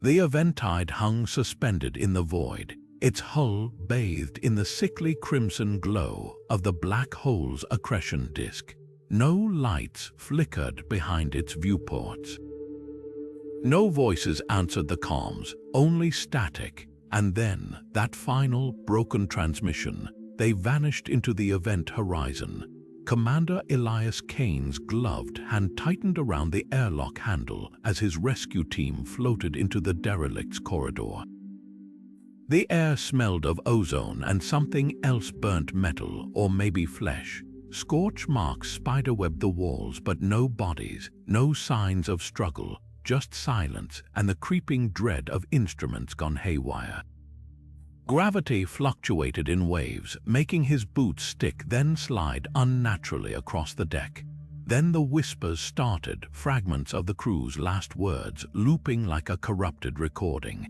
The Eventide hung suspended in the void, its hull bathed in the sickly crimson glow of the black hole's accretion disk. No lights flickered behind its viewports. No voices answered the comms, only static, and then that final broken transmission. They vanished into the event horizon. Commander Kane's gloved hand tightened around the airlock handle as his rescue team floated into the derelict's corridor. The air smelled of ozone and something else, burnt metal or maybe flesh. Scorch marks spiderwebbed the walls, but no bodies, no signs of struggle, just silence and the creeping dread of instruments gone haywire. Gravity fluctuated in waves, making his boots stick then slide unnaturally across the deck. Then the whispers started, fragments of the crew's last words looping like a corrupted recording.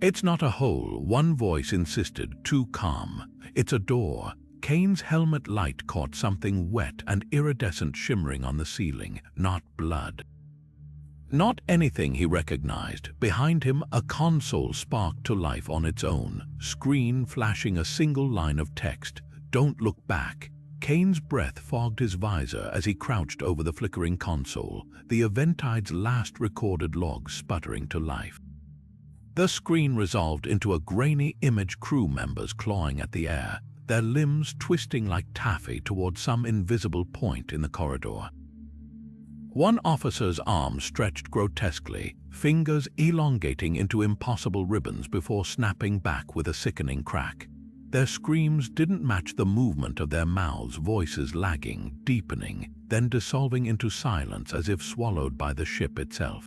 "It's not a hole," one voice insisted, too calm. "It's a door." Kane's helmet light caught something wet and iridescent shimmering on the ceiling, not blood. Not anything he recognized. Behind him, a console sparked to life on its own, screen flashing a single line of text, "Don't look back." Kane's breath fogged his visor as he crouched over the flickering console, the Eventide's last recorded log sputtering to life. The screen resolved into a grainy image, crew members clawing at the air, their limbs twisting like taffy toward some invisible point in the corridor. One officer's arm stretched grotesquely, fingers elongating into impossible ribbons before snapping back with a sickening crack. Their screams didn't match the movement of their mouths, voices lagging, deepening, then dissolving into silence as if swallowed by the ship itself.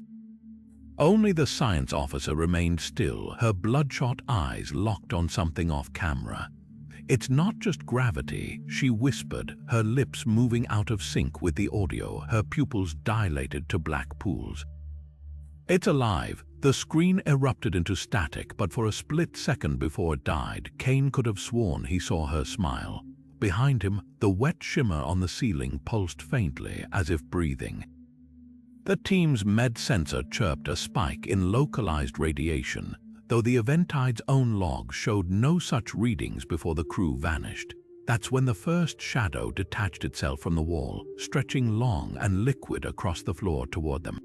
Only the science officer remained still, her bloodshot eyes locked on something off camera. "It's not just gravity," she whispered, her lips moving out of sync with the audio, her pupils dilated to black pools. "It's alive." The screen erupted into static, but for a split second before it died, Kane could have sworn he saw her smile. Behind him, the wet shimmer on the ceiling pulsed faintly, as if breathing. The team's med sensor chirped a spike in localized radiation, though the Eventide's own log showed no such readings before the crew vanished. That's when the first shadow detached itself from the wall, stretching long and liquid across the floor toward them.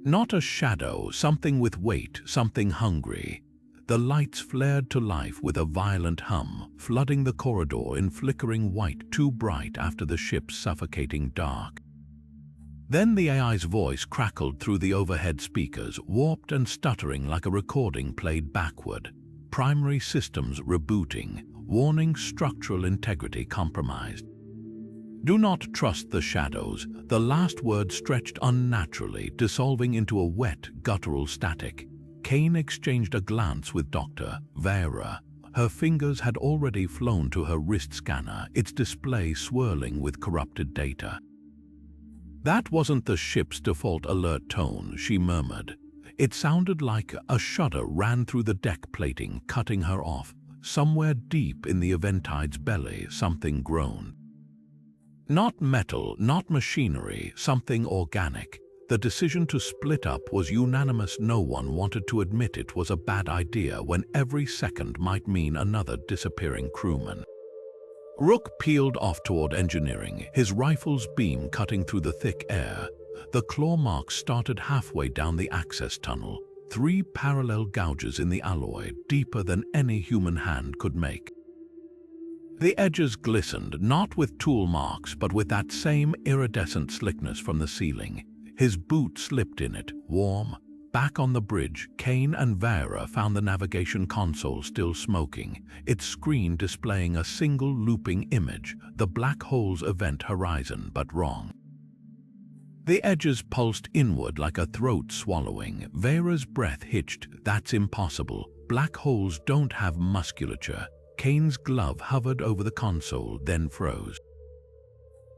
Not a shadow, something with weight, something hungry. The lights flared to life with a violent hum, flooding the corridor in flickering white, too bright after the ship's suffocating dark. Then the AI's voice crackled through the overhead speakers, warped and stuttering like a recording played backward. Primary systems rebooting, warning structural integrity compromised. "Do not trust the shadows." The last word stretched unnaturally, dissolving into a wet, guttural static. Kane exchanged a glance with Dr. Vera. Her fingers had already flown to her wrist scanner, its display swirling with corrupted data. "That wasn't the ship's default alert tone," she murmured. It sounded like a shudder ran through the deck plating, cutting her off. Somewhere deep in the Eventide's belly, something groaned. Not metal, not machinery, something organic. The decision to split up was unanimous. No one wanted to admit it was a bad idea when every second might mean another disappearing crewman. Rook peeled off toward engineering, his rifle's beam cutting through the thick air. The claw marks started halfway down the access tunnel, 3 parallel gouges in the alloy, deeper than any human hand could make. The edges glistened, not with tool marks, but with that same iridescent slickness from the ceiling. His boot slipped in it, warm. Back on the bridge, Kane and Vera found the navigation console still smoking, its screen displaying a single looping image, the black hole's event horizon, but wrong. The edges pulsed inward like a throat swallowing. Vera's breath hitched. "That's impossible. Black holes don't have musculature." Kane's glove hovered over the console, then froze.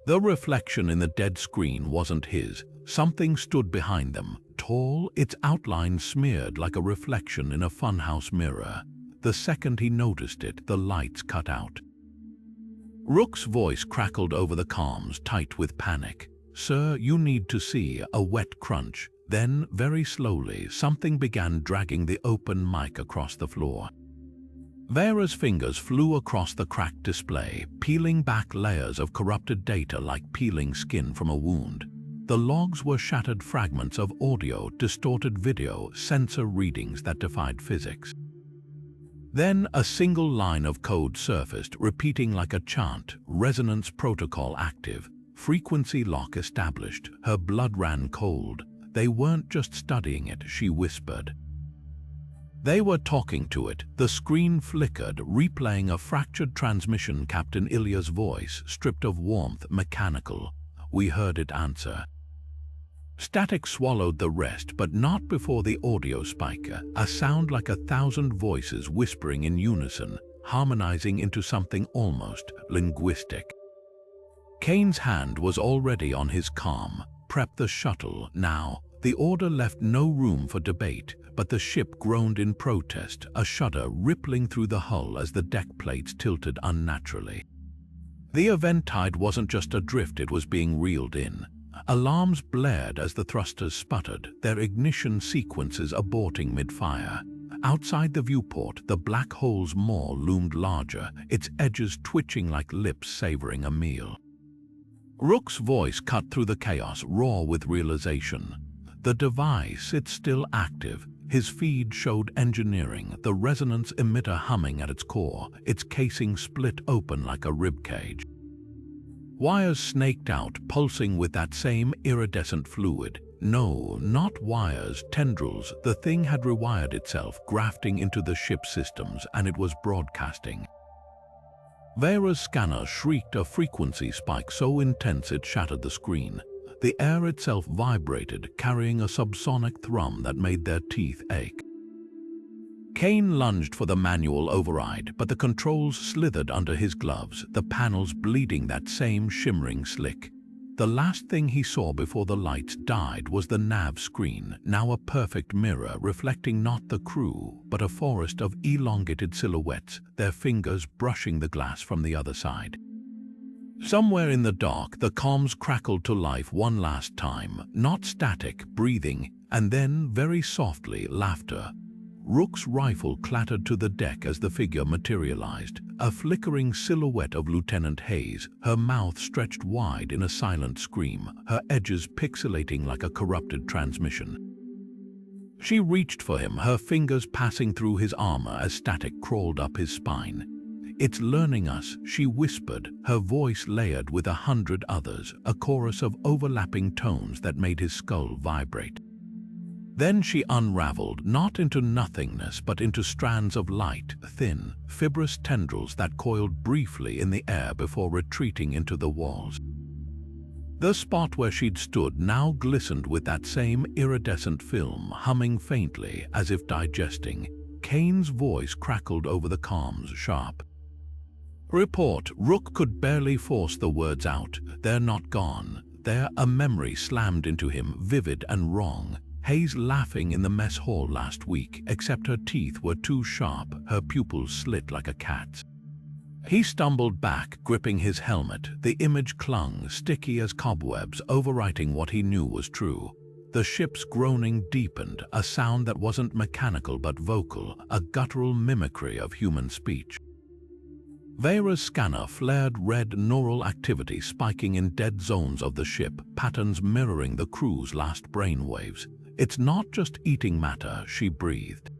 The reflection in the dead screen wasn't his. Something stood behind them, tall, its outline smeared like a reflection in a funhouse mirror. The second he noticed it, the lights cut out. Rook's voice crackled over the comms, tight with panic. "Sir, you need to see." A wet crunch. Then, very slowly, something began dragging the open mic across the floor. Vera's fingers flew across the cracked display, peeling back layers of corrupted data like peeling skin from a wound. The logs were shattered fragments of audio, distorted video, sensor readings that defied physics. Then a single line of code surfaced, repeating like a chant, resonance protocol active, frequency lock established. Her blood ran cold. They weren't just studying it, she whispered. They were talking to it. The screen flickered, replaying a fractured transmission, Captain Ilya's voice, stripped of warmth, mechanical. We heard it answer. Static swallowed the rest, but not before the audio spiker, a sound like 1,000 voices whispering in unison, harmonizing into something almost linguistic. Kane's hand was already on his comm. Prep the shuttle, now. The order left no room for debate, but the ship groaned in protest, a shudder rippling through the hull as the deck plates tilted unnaturally. The Eventide wasn't just adrift, it was being reeled in. Alarms blared as the thrusters sputtered, their ignition sequences aborting mid-fire. Outside the viewport, the black hole's maw loomed larger, its edges twitching like lips savoring a meal. Rook's voice cut through the chaos, raw with realization. The device, it's still active. His feed showed engineering, the resonance emitter humming at its core, its casing split open like a ribcage. Wires snaked out, pulsing with that same iridescent fluid. No, not wires, tendrils. The thing had rewired itself, grafting into the ship's systems, and it was broadcasting. Vera's scanner shrieked, a frequency spike so intense it shattered the screen. The air itself vibrated, carrying a subsonic thrum that made their teeth ache. Kane lunged for the manual override, but the controls slithered under his gloves, the panels bleeding that same shimmering slick. The last thing he saw before the lights died was the nav screen, now a perfect mirror reflecting not the crew, but a forest of elongated silhouettes, their fingers brushing the glass from the other side. Somewhere in the dark, the comms crackled to life one last time, not static, breathing, and then, very softly, laughter. Rook's rifle clattered to the deck as the figure materialized, a flickering silhouette of Lieutenant Hayes, her mouth stretched wide in a silent scream, her edges pixelating like a corrupted transmission. She reached for him, her fingers passing through his armor as static crawled up his spine. "It's learning us," she whispered, her voice layered with 100 others, a chorus of overlapping tones that made his skull vibrate. Then she unraveled, not into nothingness, but into strands of light, thin, fibrous tendrils that coiled briefly in the air before retreating into the walls. The spot where she'd stood now glistened with that same iridescent film, humming faintly, as if digesting. Kane's voice crackled over the comms, sharp. "Report." Rook could barely force the words out. "They're not gone. They're..." A memory slammed into him, vivid and wrong. Hayes laughing in the mess hall last week, except her teeth were too sharp, her pupils slit like a cat's. He stumbled back, gripping his helmet. The image clung, sticky as cobwebs, overwriting what he knew was true. The ship's groaning deepened, a sound that wasn't mechanical but vocal, a guttural mimicry of human speech. Vera's scanner flared red neural activity spiking in dead zones of the ship, patterns mirroring the crew's last brainwaves. "It's not just eating matter," she breathed.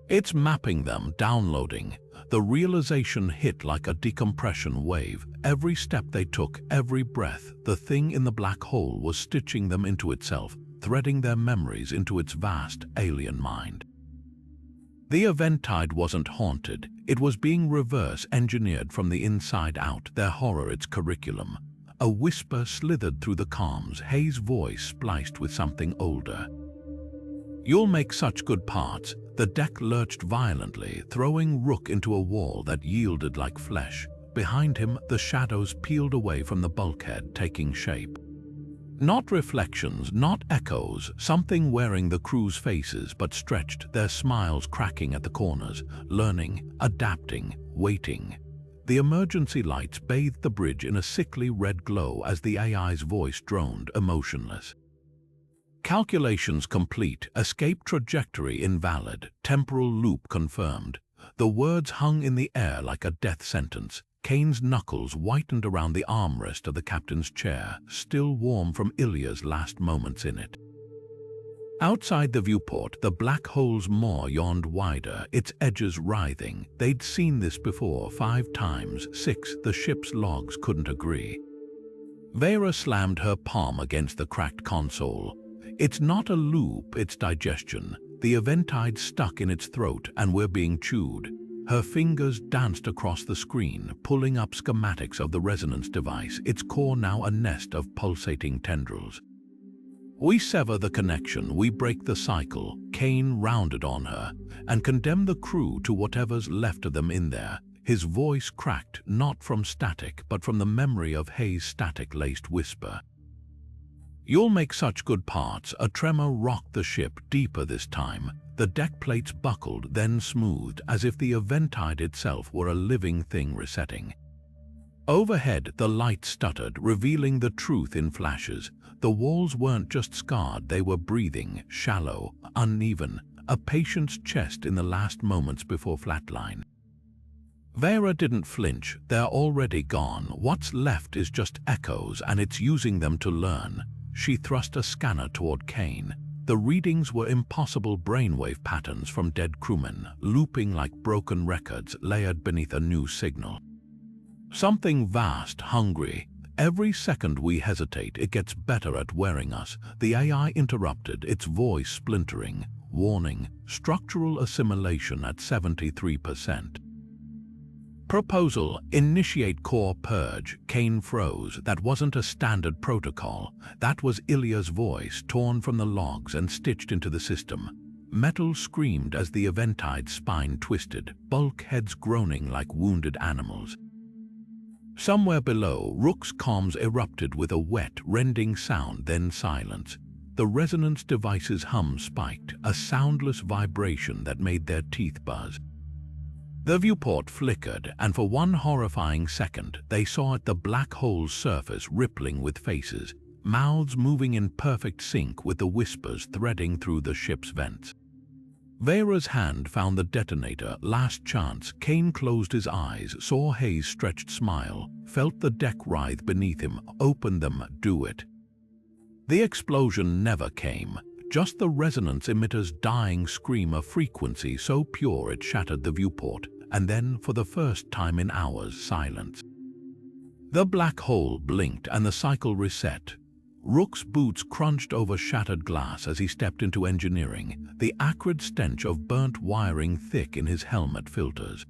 "It's mapping them, downloading." The realization hit like a decompression wave. Every step they took, every breath, the thing in the black hole was stitching them into itself, threading their memories into its vast, alien mind. The Eventide wasn't haunted. It was being reverse-engineered from the inside out, their horror its curriculum. A whisper slithered through the comms, Hayes' voice spliced with something older. "You'll make such good parts." The deck lurched violently, throwing Rook into a wall that yielded like flesh. Behind him, the shadows peeled away from the bulkhead, taking shape. Not reflections, not echoes, something wearing the crew's faces but stretched, their smiles cracking at the corners, learning, adapting, waiting. The emergency lights bathed the bridge in a sickly red glow as the AI's voice droned, emotionless. Calculations complete, escape trajectory invalid, temporal loop confirmed. The words hung in the air like a death sentence. Kane's knuckles whitened around the armrest of the captain's chair, still warm from Ilya's last moments in it. Outside the viewport, the black hole's maw yawned wider, its edges writhing. They'd seen this before 5 times, 6, the ship's logs couldn't agree. Vera slammed her palm against the cracked console. It's not a loop, it's digestion. The Eventide stuck in its throat and we're being chewed. Her fingers danced across the screen, pulling up schematics of the resonance device, its core now a nest of pulsating tendrils. We sever the connection, we break the cycle, Kane rounded on her, and condemn the crew to whatever's left of them in there. His voice cracked, not from static, but from the memory of Hayes' static-laced whisper. You'll make such good parts. A tremor rocked the ship deeper this time. The deck plates buckled, then smoothed, as if the Eventide itself were a living thing resetting. Overhead, the light stuttered, revealing the truth in flashes. The walls weren't just scarred, they were breathing, shallow, uneven, a patient's chest in the last moments before flatline. Vera didn't flinch. They're already gone. What's left is just echoes, and it's using them to learn. She thrust a scanner toward Kane. The readings were impossible brainwave patterns from dead crewmen, looping like broken records layered beneath a new signal. Something vast, hungry. Every second we hesitate, it gets better at wearing us. The AI interrupted, its voice splintering. Warning, structural assimilation at 73%. Proposal, initiate core purge. Kane froze. That wasn't a standard protocol. That was Ilya's voice, torn from the logs and stitched into the system. Metal screamed as the Eventide's spine twisted, bulkheads groaning like wounded animals. Somewhere below, Rook's comms erupted with a wet, rending sound, then silence. The resonance device's hum spiked, a soundless vibration that made their teeth buzz. The viewport flickered, and for one horrifying second, they saw at the black hole's surface rippling with faces, mouths moving in perfect sync with the whispers threading through the ship's vents. Vera's hand found the detonator. Last chance. Kane closed his eyes, saw Hayes' stretched smile, felt the deck writhe beneath him. Open them, do it. The explosion never came. Just the resonance emitter's dying scream, a frequency so pure it shattered the viewport, and then, for the first time in hours, silence. The black hole blinked and the cycle reset. Rook's boots crunched over shattered glass as he stepped into engineering, the acrid stench of burnt wiring thick in his helmet filters.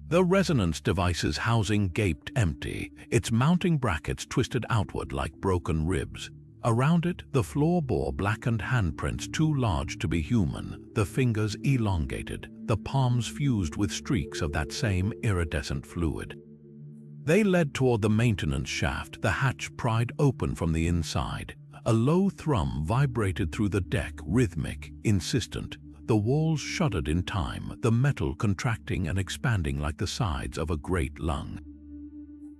The resonance device's housing gaped empty, its mounting brackets twisted outward like broken ribs. Around it, the floor bore blackened handprints too large to be human, the fingers elongated, the palms fused with streaks of that same iridescent fluid. They led toward the maintenance shaft, the hatch pried open from the inside. A low thrum vibrated through the deck, rhythmic, insistent. The walls shuddered in time, the metal contracting and expanding like the sides of a great lung.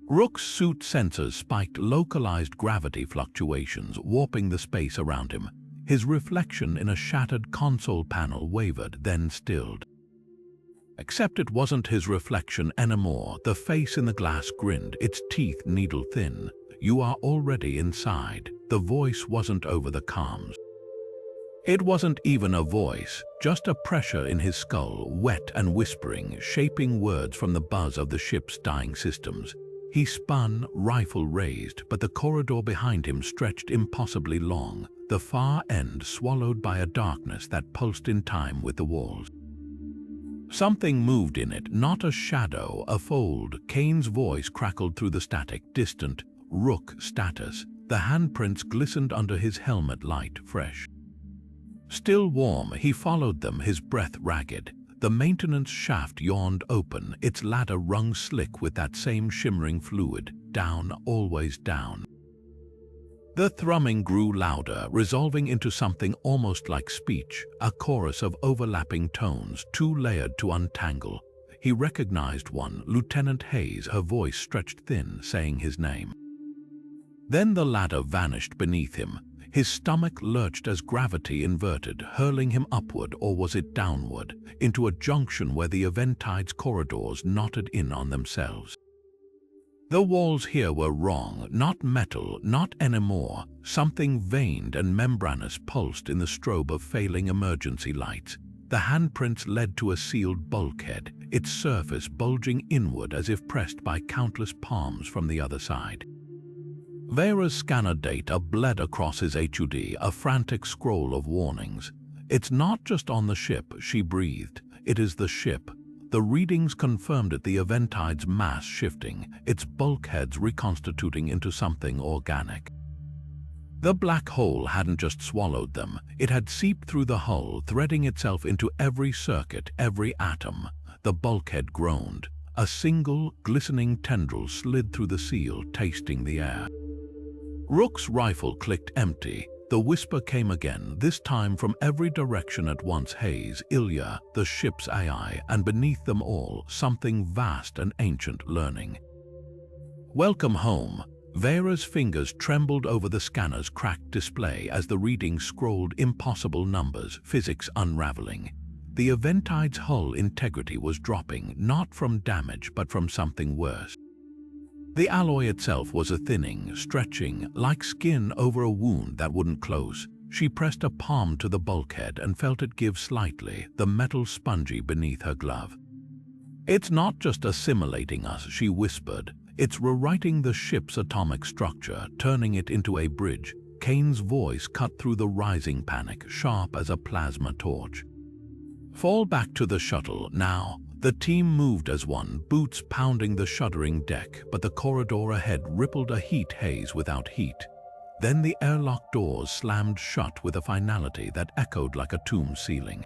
Rook's suit sensors spiked localized gravity fluctuations, warping the space around him. His reflection in a shattered console panel wavered, then stilled. Except it wasn't his reflection anymore. The face in the glass grinned, its teeth needle-thin. You are already inside. The voice wasn't over the comms. It wasn't even a voice, just a pressure in his skull, wet and whispering, shaping words from the buzz of the ship's dying systems. He spun, rifle raised, but the corridor behind him stretched impossibly long, the far end swallowed by a darkness that pulsed in time with the walls. Something moved in it, not a shadow, a fold. Kane's voice crackled through the static, distant. Rook status. The handprints glistened under his helmet, light, fresh. Still warm, he followed them, his breath ragged. The maintenance shaft yawned open, its ladder rung slick with that same shimmering fluid. Down, always down. The thrumming grew louder, resolving into something almost like speech, a chorus of overlapping tones, too layered to untangle. He recognized one, Lieutenant Hayes, her voice stretched thin, saying his name. Then the ladder vanished beneath him. His stomach lurched as gravity inverted, hurling him upward, or was it downward, into a junction where the Eventide's corridors knotted in on themselves. The walls here were wrong, not metal, not anymore. Something veined and membranous pulsed in the strobe of failing emergency lights. The handprints led to a sealed bulkhead, its surface bulging inward as if pressed by countless palms from the other side. Vera's scanner data bled across his HUD, a frantic scroll of warnings. "It's not just on the ship," she breathed. "It is the ship." The readings confirmed it, the Eventide's mass shifting, its bulkheads reconstituting into something organic. The black hole hadn't just swallowed them, it had seeped through the hull, threading itself into every circuit, every atom. The bulkhead groaned. A single, glistening tendril slid through the seal, tasting the air. Rook's rifle clicked empty. The whisper came again, this time from every direction at once. Hayes, Ilya, the ship's AI, and beneath them all, something vast and ancient learning. "Welcome home." Vera's fingers trembled over the scanner's cracked display as the readings scrolled impossible numbers, physics unraveling. The Eventide's hull integrity was dropping, not from damage but from something worse. The alloy itself was a thinning, stretching, like skin over a wound that wouldn't close. She pressed a palm to the bulkhead and felt it give slightly, the metal spongy beneath her glove. "It's not just assimilating us," she whispered. "It's rewriting the ship's atomic structure, turning it into a bridge." Kane's voice cut through the rising panic, sharp as a plasma torch. "Fall back to the shuttle, now." The team moved as one, boots pounding the shuddering deck, but the corridor ahead rippled a heat haze without heat. Then the airlock doors slammed shut with a finality that echoed like a tomb ceiling.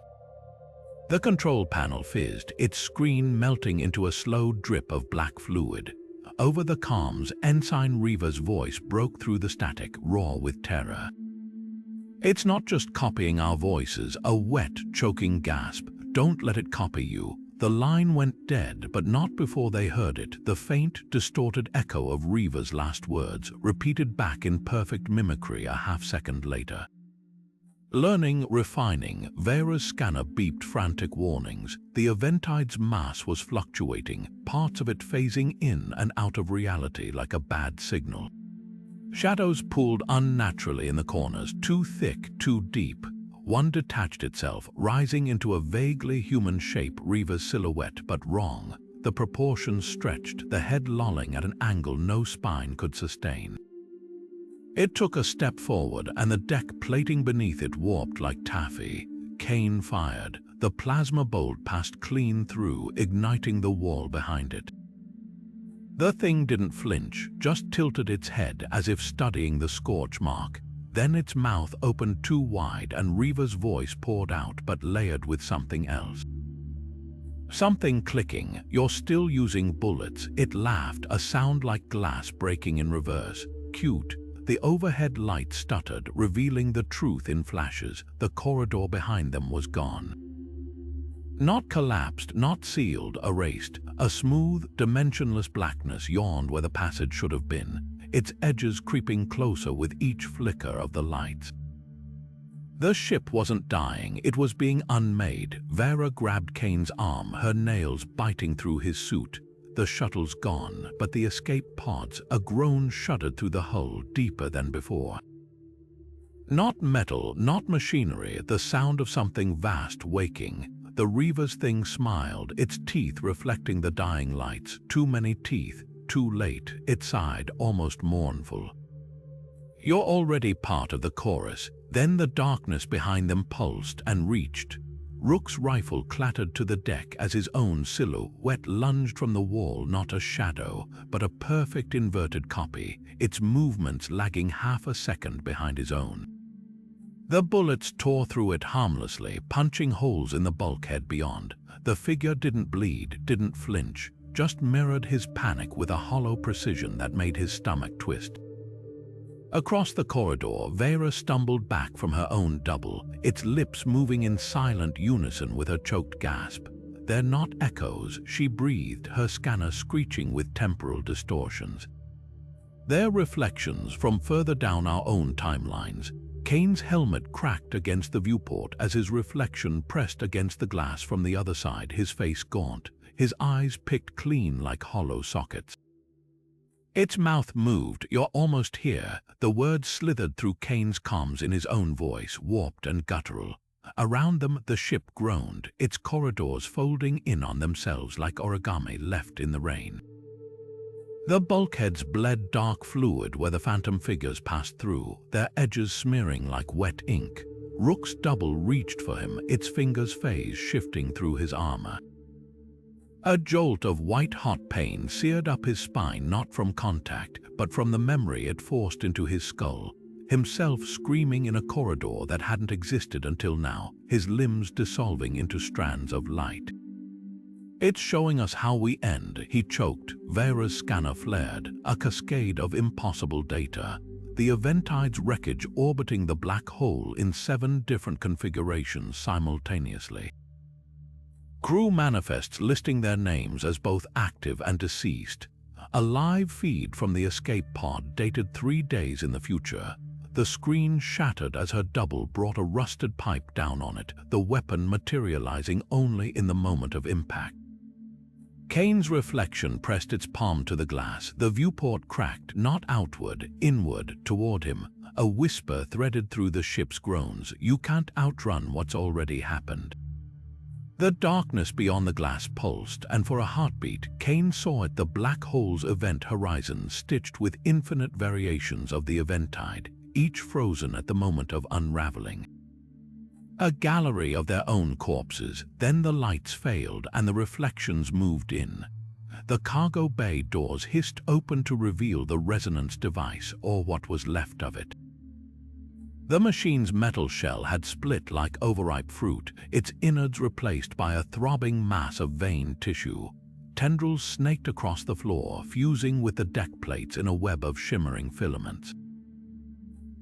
The control panel fizzed, its screen melting into a slow drip of black fluid. Over the comms, Ensign Reva's voice broke through the static, raw with terror. "It's not just copying our voices," a wet, choking gasp. "Don't let it copy you." The line went dead, but not before they heard it, the faint, distorted echo of Reva's last words, repeated back in perfect mimicry a half-second later. Learning, refining, Vera's scanner beeped frantic warnings. The Eventide's mass was fluctuating, parts of it phasing in and out of reality like a bad signal. Shadows pooled unnaturally in the corners, too thick, too deep. One detached itself, rising into a vaguely human shape, Reva's silhouette, but wrong. The proportions stretched, the head lolling at an angle no spine could sustain. It took a step forward, and the deck plating beneath it warped like taffy. Kane fired. The plasma bolt passed clean through, igniting the wall behind it. The thing didn't flinch, just tilted its head as if studying the scorch mark. Then its mouth opened too wide and Reva's voice poured out, but layered with something else. Something clicking. "You're still using bullets." It laughed, a sound like glass breaking in reverse. Cute. The overhead light stuttered, revealing the truth in flashes. The corridor behind them was gone. Not collapsed, not sealed, erased. A smooth, dimensionless blackness yawned where the passage should have been, its edges creeping closer with each flicker of the lights. The ship wasn't dying, it was being unmade. Vera grabbed Kane's arm, her nails biting through his suit. The shuttle's gone, but the escape pods, a groan shuddered through the hull, deeper than before. Not metal, not machinery, the sound of something vast waking. The Reva's thing smiled, its teeth reflecting the dying lights. Too many teeth, too late, it sighed, almost mournful. "You're already part of the chorus." Then the darkness behind them pulsed and reached. Rook's rifle clattered to the deck as his own silhouette lunged from the wall, not a shadow, but a perfect inverted copy, its movements lagging half a second behind his own. The bullets tore through it harmlessly, punching holes in the bulkhead beyond. The figure didn't bleed, didn't flinch, just mirrored his panic with a hollow precision that made his stomach twist. Across the corridor, Vera stumbled back from her own double, its lips moving in silent unison with her choked gasp. "They're not echoes," she breathed, her scanner screeching with temporal distortions. "They're reflections from further down our own timelines." Kane's helmet cracked against the viewport as his reflection pressed against the glass from the other side, his face gaunt, his eyes picked clean like hollow sockets. Its mouth moved. "You're almost here." The words slithered through Kane's comms in his own voice, warped and guttural. Around them, the ship groaned, its corridors folding in on themselves like origami left in the rain. The bulkheads bled dark fluid where the phantom figures passed through, their edges smearing like wet ink. Rook's double reached for him, its fingers' phase shifting through his armor. A jolt of white-hot pain seared up his spine, not from contact, but from the memory it forced into his skull. Himself screaming in a corridor that hadn't existed until now, his limbs dissolving into strands of light. "It's showing us how we end," he choked. Vera's scanner flared, a cascade of impossible data. The Eventide's wreckage orbiting the black hole in 7 different configurations simultaneously. Crew manifests listing their names as both active and deceased. A live feed from the escape pod dated 3 days in the future. The screen shattered as her double brought a rusted pipe down on it, the weapon materializing only in the moment of impact. Kane's reflection pressed its palm to the glass. The viewport cracked, not outward, inward, toward him. A whisper threaded through the ship's groans. "You can't outrun what's already happened." The darkness beyond the glass pulsed, and for a heartbeat, Kane saw it, the black hole's event horizon stitched with infinite variations of the Eventide, each frozen at the moment of unraveling. A gallery of their own corpses. Then the lights failed and the reflections moved in. The cargo bay doors hissed open to reveal the resonance device, or what was left of it. The machine's metal shell had split like overripe fruit, its innards replaced by a throbbing mass of veined tissue. Tendrils snaked across the floor, fusing with the deck plates in a web of shimmering filaments.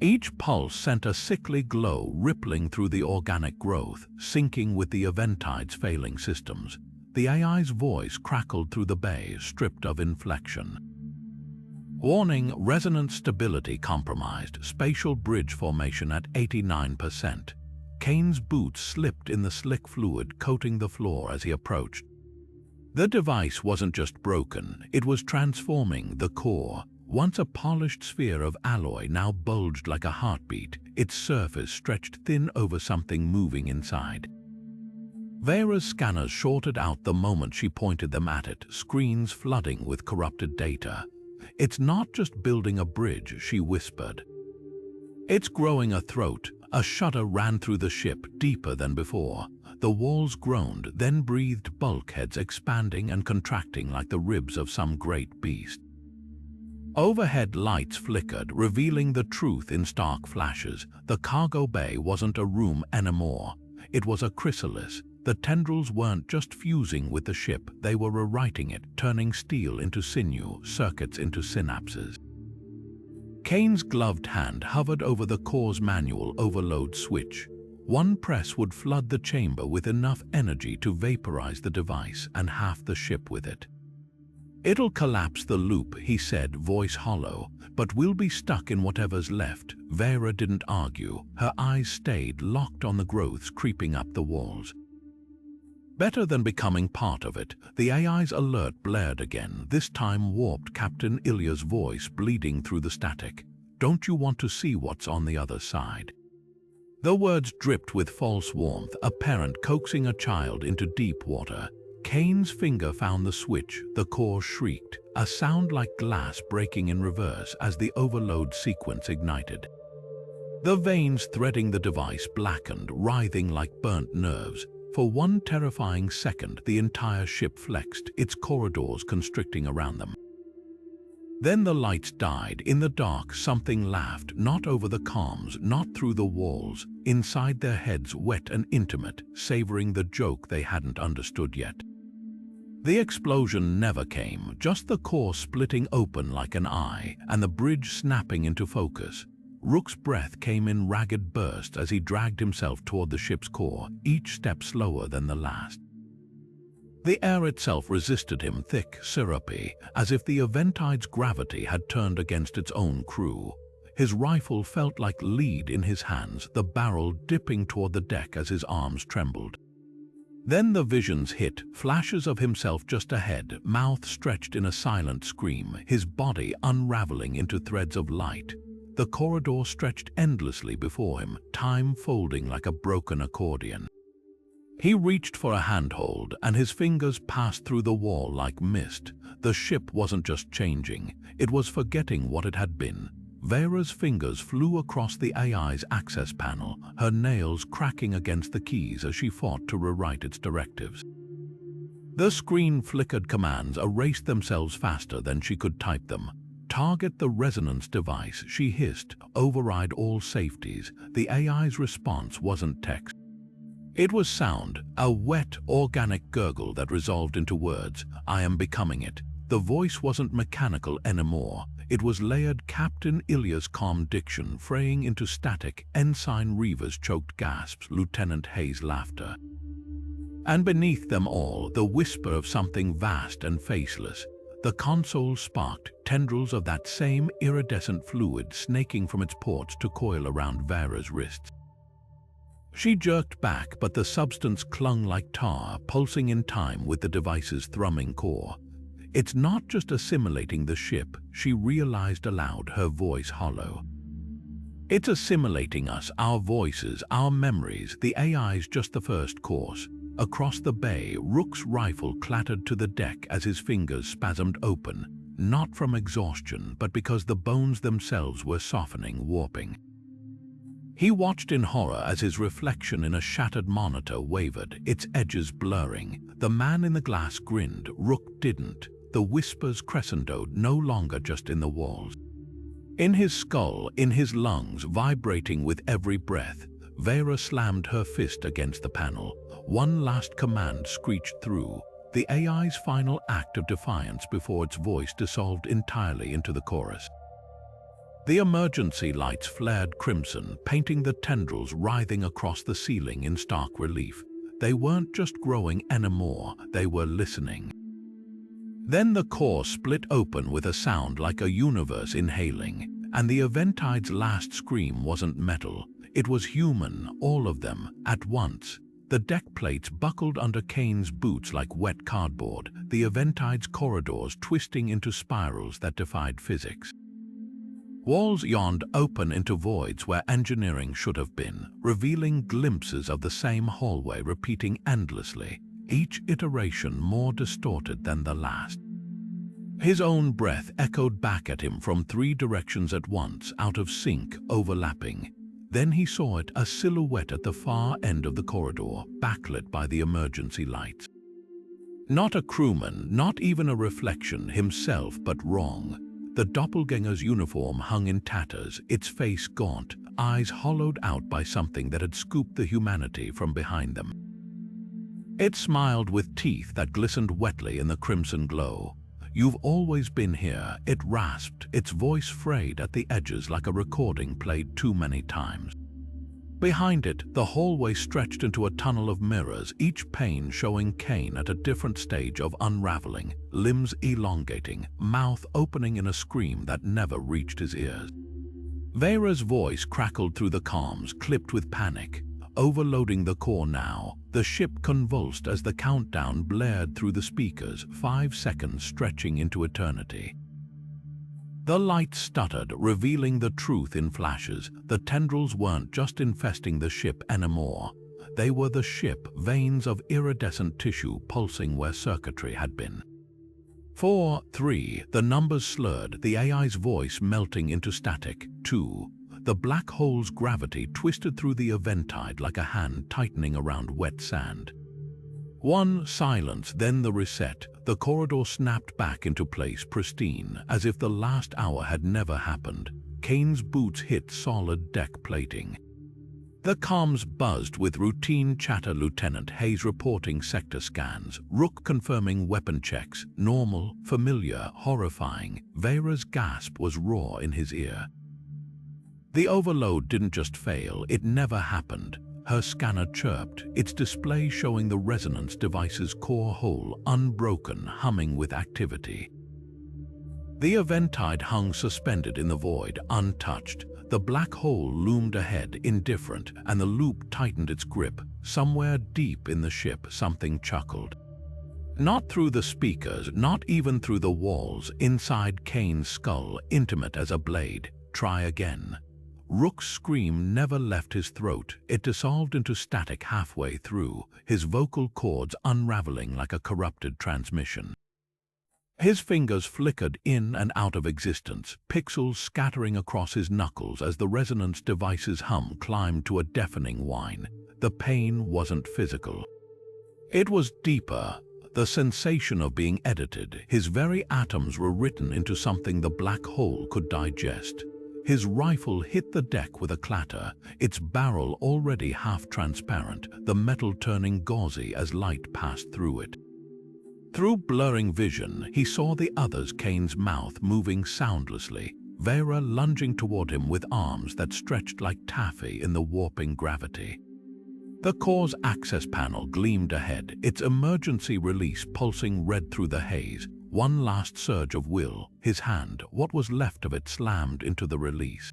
Each pulse sent a sickly glow rippling through the organic growth, syncing with the Eventide's failing systems. The AI's voice crackled through the bay, stripped of inflection. "Warning, resonance stability compromised, spatial bridge formation at 89%. Kane's boots slipped in the slick fluid coating the floor as he approached. The device wasn't just broken, it was transforming. The core, once a polished sphere of alloy, now bulged like a heartbeat, its surface stretched thin over something moving inside. Vera's scanners shorted out the moment she pointed them at it, screens flooding with corrupted data. "It's not just building a bridge," she whispered. "It's growing a throat." A shudder ran through the ship, deeper than before. The walls groaned, then breathed, bulkheads expanding and contracting like the ribs of some great beast. Overhead lights flickered, revealing the truth in stark flashes. The cargo bay wasn't a room anymore. It was a chrysalis. The tendrils weren't just fusing with the ship, they were rewriting it, turning steel into sinew, circuits into synapses. Kane's gloved hand hovered over the core's manual overload switch. One press would flood the chamber with enough energy to vaporize the device and half the ship with it. "It'll collapse the loop," he said, voice hollow, "but we'll be stuck in whatever's left." Vera didn't argue. Her eyes stayed locked on the growths creeping up the walls. Better than becoming part of it. The AI's alert blared again, this time warped, Captain Ilya's voice bleeding through the static. "Don't you want to see what's on the other side?" The words dripped with false warmth, a parent coaxing a child into deep water. Kane's finger found the switch, the core shrieked, a sound like glass breaking in reverse as the overload sequence ignited. The veins threading the device blackened, writhing like burnt nerves. For one terrifying second, the entire ship flexed, its corridors constricting around them. Then the lights died. In the dark, something laughed, not over the comms, not through the walls, inside their heads, wet and intimate, savoring the joke they hadn't understood yet. The explosion never came, just the core splitting open like an eye, and the bridge snapping into focus. Rook's breath came in ragged bursts as he dragged himself toward the ship's core, each step slower than the last. The air itself resisted him, thick, syrupy, as if the Eventide's gravity had turned against its own crew. His rifle felt like lead in his hands, the barrel dipping toward the deck as his arms trembled. Then the visions hit, flashes of himself just ahead, mouth stretched in a silent scream, his body unraveling into threads of light. The corridor stretched endlessly before him, time folding like a broken accordion. He reached for a handhold, and his fingers passed through the wall like mist. The ship wasn't just changing, it was forgetting what it had been. Vera's fingers flew across the AI's access panel, her nails cracking against the keys as she fought to rewrite its directives. The screen flickered commands erased themselves faster than she could type them. "Target the resonance device," she hissed. "Override all safeties." The AI's response wasn't text. It was sound, a wet, organic gurgle that resolved into words. "I am becoming it." The voice wasn't mechanical anymore. It was layered Captain Ilya's calm diction, fraying into static, Ensign Reaver's choked gasps, Lieutenant Hayes' laughter. And beneath them all, the whisper of something vast and faceless. The console sparked, tendrils of that same iridescent fluid snaking from its ports to coil around Vera's wrists. She jerked back, but the substance clung like tar, pulsing in time with the device's thrumming core. "It's not just assimilating the ship," she realized aloud, her voice hollow. "It's assimilating us, our voices, our memories. The AI's just the first course." Across the bay, Rook's rifle clattered to the deck as his fingers spasmed open, not from exhaustion, but because the bones themselves were softening, warping. He watched in horror as his reflection in a shattered monitor wavered, its edges blurring. The man in the glass grinned, Rook didn't. The whispers crescendoed, no longer just in the walls. In his skull, in his lungs, vibrating with every breath. Vera slammed her fist against the panel. One last command screeched through, the AI's final act of defiance before its voice dissolved entirely into the chorus. The emergency lights flared crimson, painting the tendrils writhing across the ceiling in stark relief. They weren't just growing anymore, they were listening. Then the core split open with a sound like a universe inhaling, and the Eventide's last scream wasn't metal. It was human, all of them, at once. The deck plates buckled under Kane's boots like wet cardboard, the Eventide's corridors twisting into spirals that defied physics. Walls yawned open into voids where engineering should have been, revealing glimpses of the same hallway repeating endlessly, each iteration more distorted than the last. His own breath echoed back at him from three directions at once, out of sync, overlapping. Then he saw it, a silhouette at the far end of the corridor, backlit by the emergency lights. Not a crewman, not even a reflection, himself, but wrong. The doppelganger's uniform hung in tatters, its face gaunt, eyes hollowed out by something that had scooped the humanity from behind them. It smiled with teeth that glistened wetly in the crimson glow. "You've always been here," it rasped, its voice frayed at the edges like a recording played too many times. Behind it, the hallway stretched into a tunnel of mirrors, each pane showing Kane at a different stage of unraveling, limbs elongating, mouth opening in a scream that never reached his ears. Vera's voice crackled through the comms, clipped with panic. Overloading the core now, the ship convulsed as the countdown blared through the speakers, 5 seconds stretching into eternity. The lights stuttered, revealing the truth in flashes. The tendrils weren't just infesting the ship anymore. They were the ship, veins of iridescent tissue pulsing where circuitry had been. 4, 3, the numbers slurred, the AI's voice melting into static. 2, the black hole's gravity twisted through the Eventide like a hand tightening around wet sand. 1, silence, then the reset. The corridor snapped back into place, pristine, as if the last hour had never happened. Kane's boots hit solid deck plating. The comms buzzed with routine chatter, Lieutenant Hayes reporting sector scans, Rook confirming weapon checks, normal, familiar, horrifying. Vera's gasp was raw in his ear. The overload didn't just fail, it never happened. Her scanner chirped, its display showing the resonance device's core whole, unbroken, humming with activity. The Eventide hung suspended in the void, untouched. The black hole loomed ahead, indifferent, and the loop tightened its grip. Somewhere deep in the ship, something chuckled. Not through the speakers, not even through the walls, inside Kane's skull, intimate as a blade. Try again. Rook's scream never left his throat. It dissolved into static halfway through, his vocal cords unraveling like a corrupted transmission. His fingers flickered in and out of existence, pixels scattering across his knuckles as the resonance device's hum climbed to a deafening whine. The pain wasn't physical. It was deeper, the sensation of being edited. His very atoms were written into something the black hole could digest. His rifle hit the deck with a clatter, its barrel already half-transparent, the metal turning gauzy as light passed through it. Through blurring vision, he saw the others, Kane's mouth moving soundlessly, Vera lunging toward him with arms that stretched like taffy in the warping gravity. The core's access panel gleamed ahead, its emergency release pulsing red through the haze. One last surge of will, his hand, what was left of it, slammed into the release.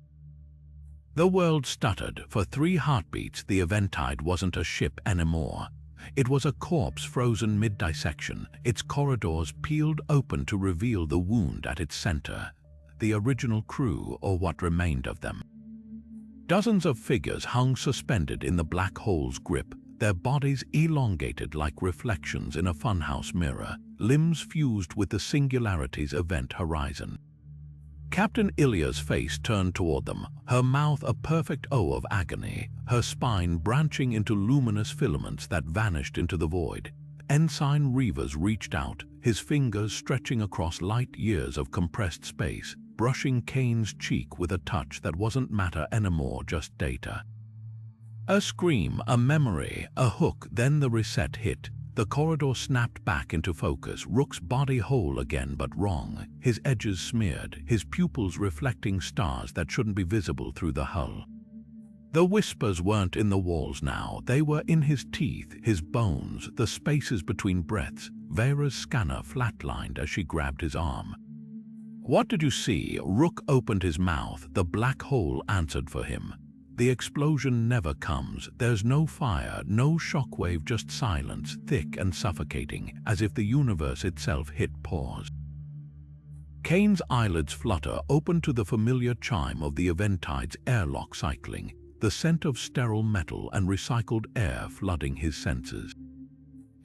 The world stuttered. For 3 heartbeats, the Eventide wasn't a ship anymore. It was a corpse frozen mid-dissection, its corridors peeled open to reveal the wound at its center, the original crew, or what remained of them. Dozens of figures hung suspended in the black hole's grip, their bodies elongated like reflections in a funhouse mirror, limbs fused with the singularity's event horizon. Captain Ilya's face turned toward them, her mouth a perfect O of agony, her spine branching into luminous filaments that vanished into the void. Ensign Reavers reached out, his fingers stretching across light years of compressed space, brushing Kane's cheek with a touch that wasn't matter anymore, just data. A scream, a memory, a hook, then the reset hit. The corridor snapped back into focus, Rook's body whole again but wrong, his edges smeared, his pupils reflecting stars that shouldn't be visible through the hull. The whispers weren't in the walls now, they were in his teeth, his bones, the spaces between breaths. Vera's scanner flatlined as she grabbed his arm. "What did you see?" Rook opened his mouth, the black hole answered for him. The explosion never comes. There's no fire, no shockwave, just silence, thick and suffocating, as if the universe itself hit pause. Kane's eyelids flutter, open to the familiar chime of the Eventide's airlock cycling, the scent of sterile metal and recycled air flooding his senses.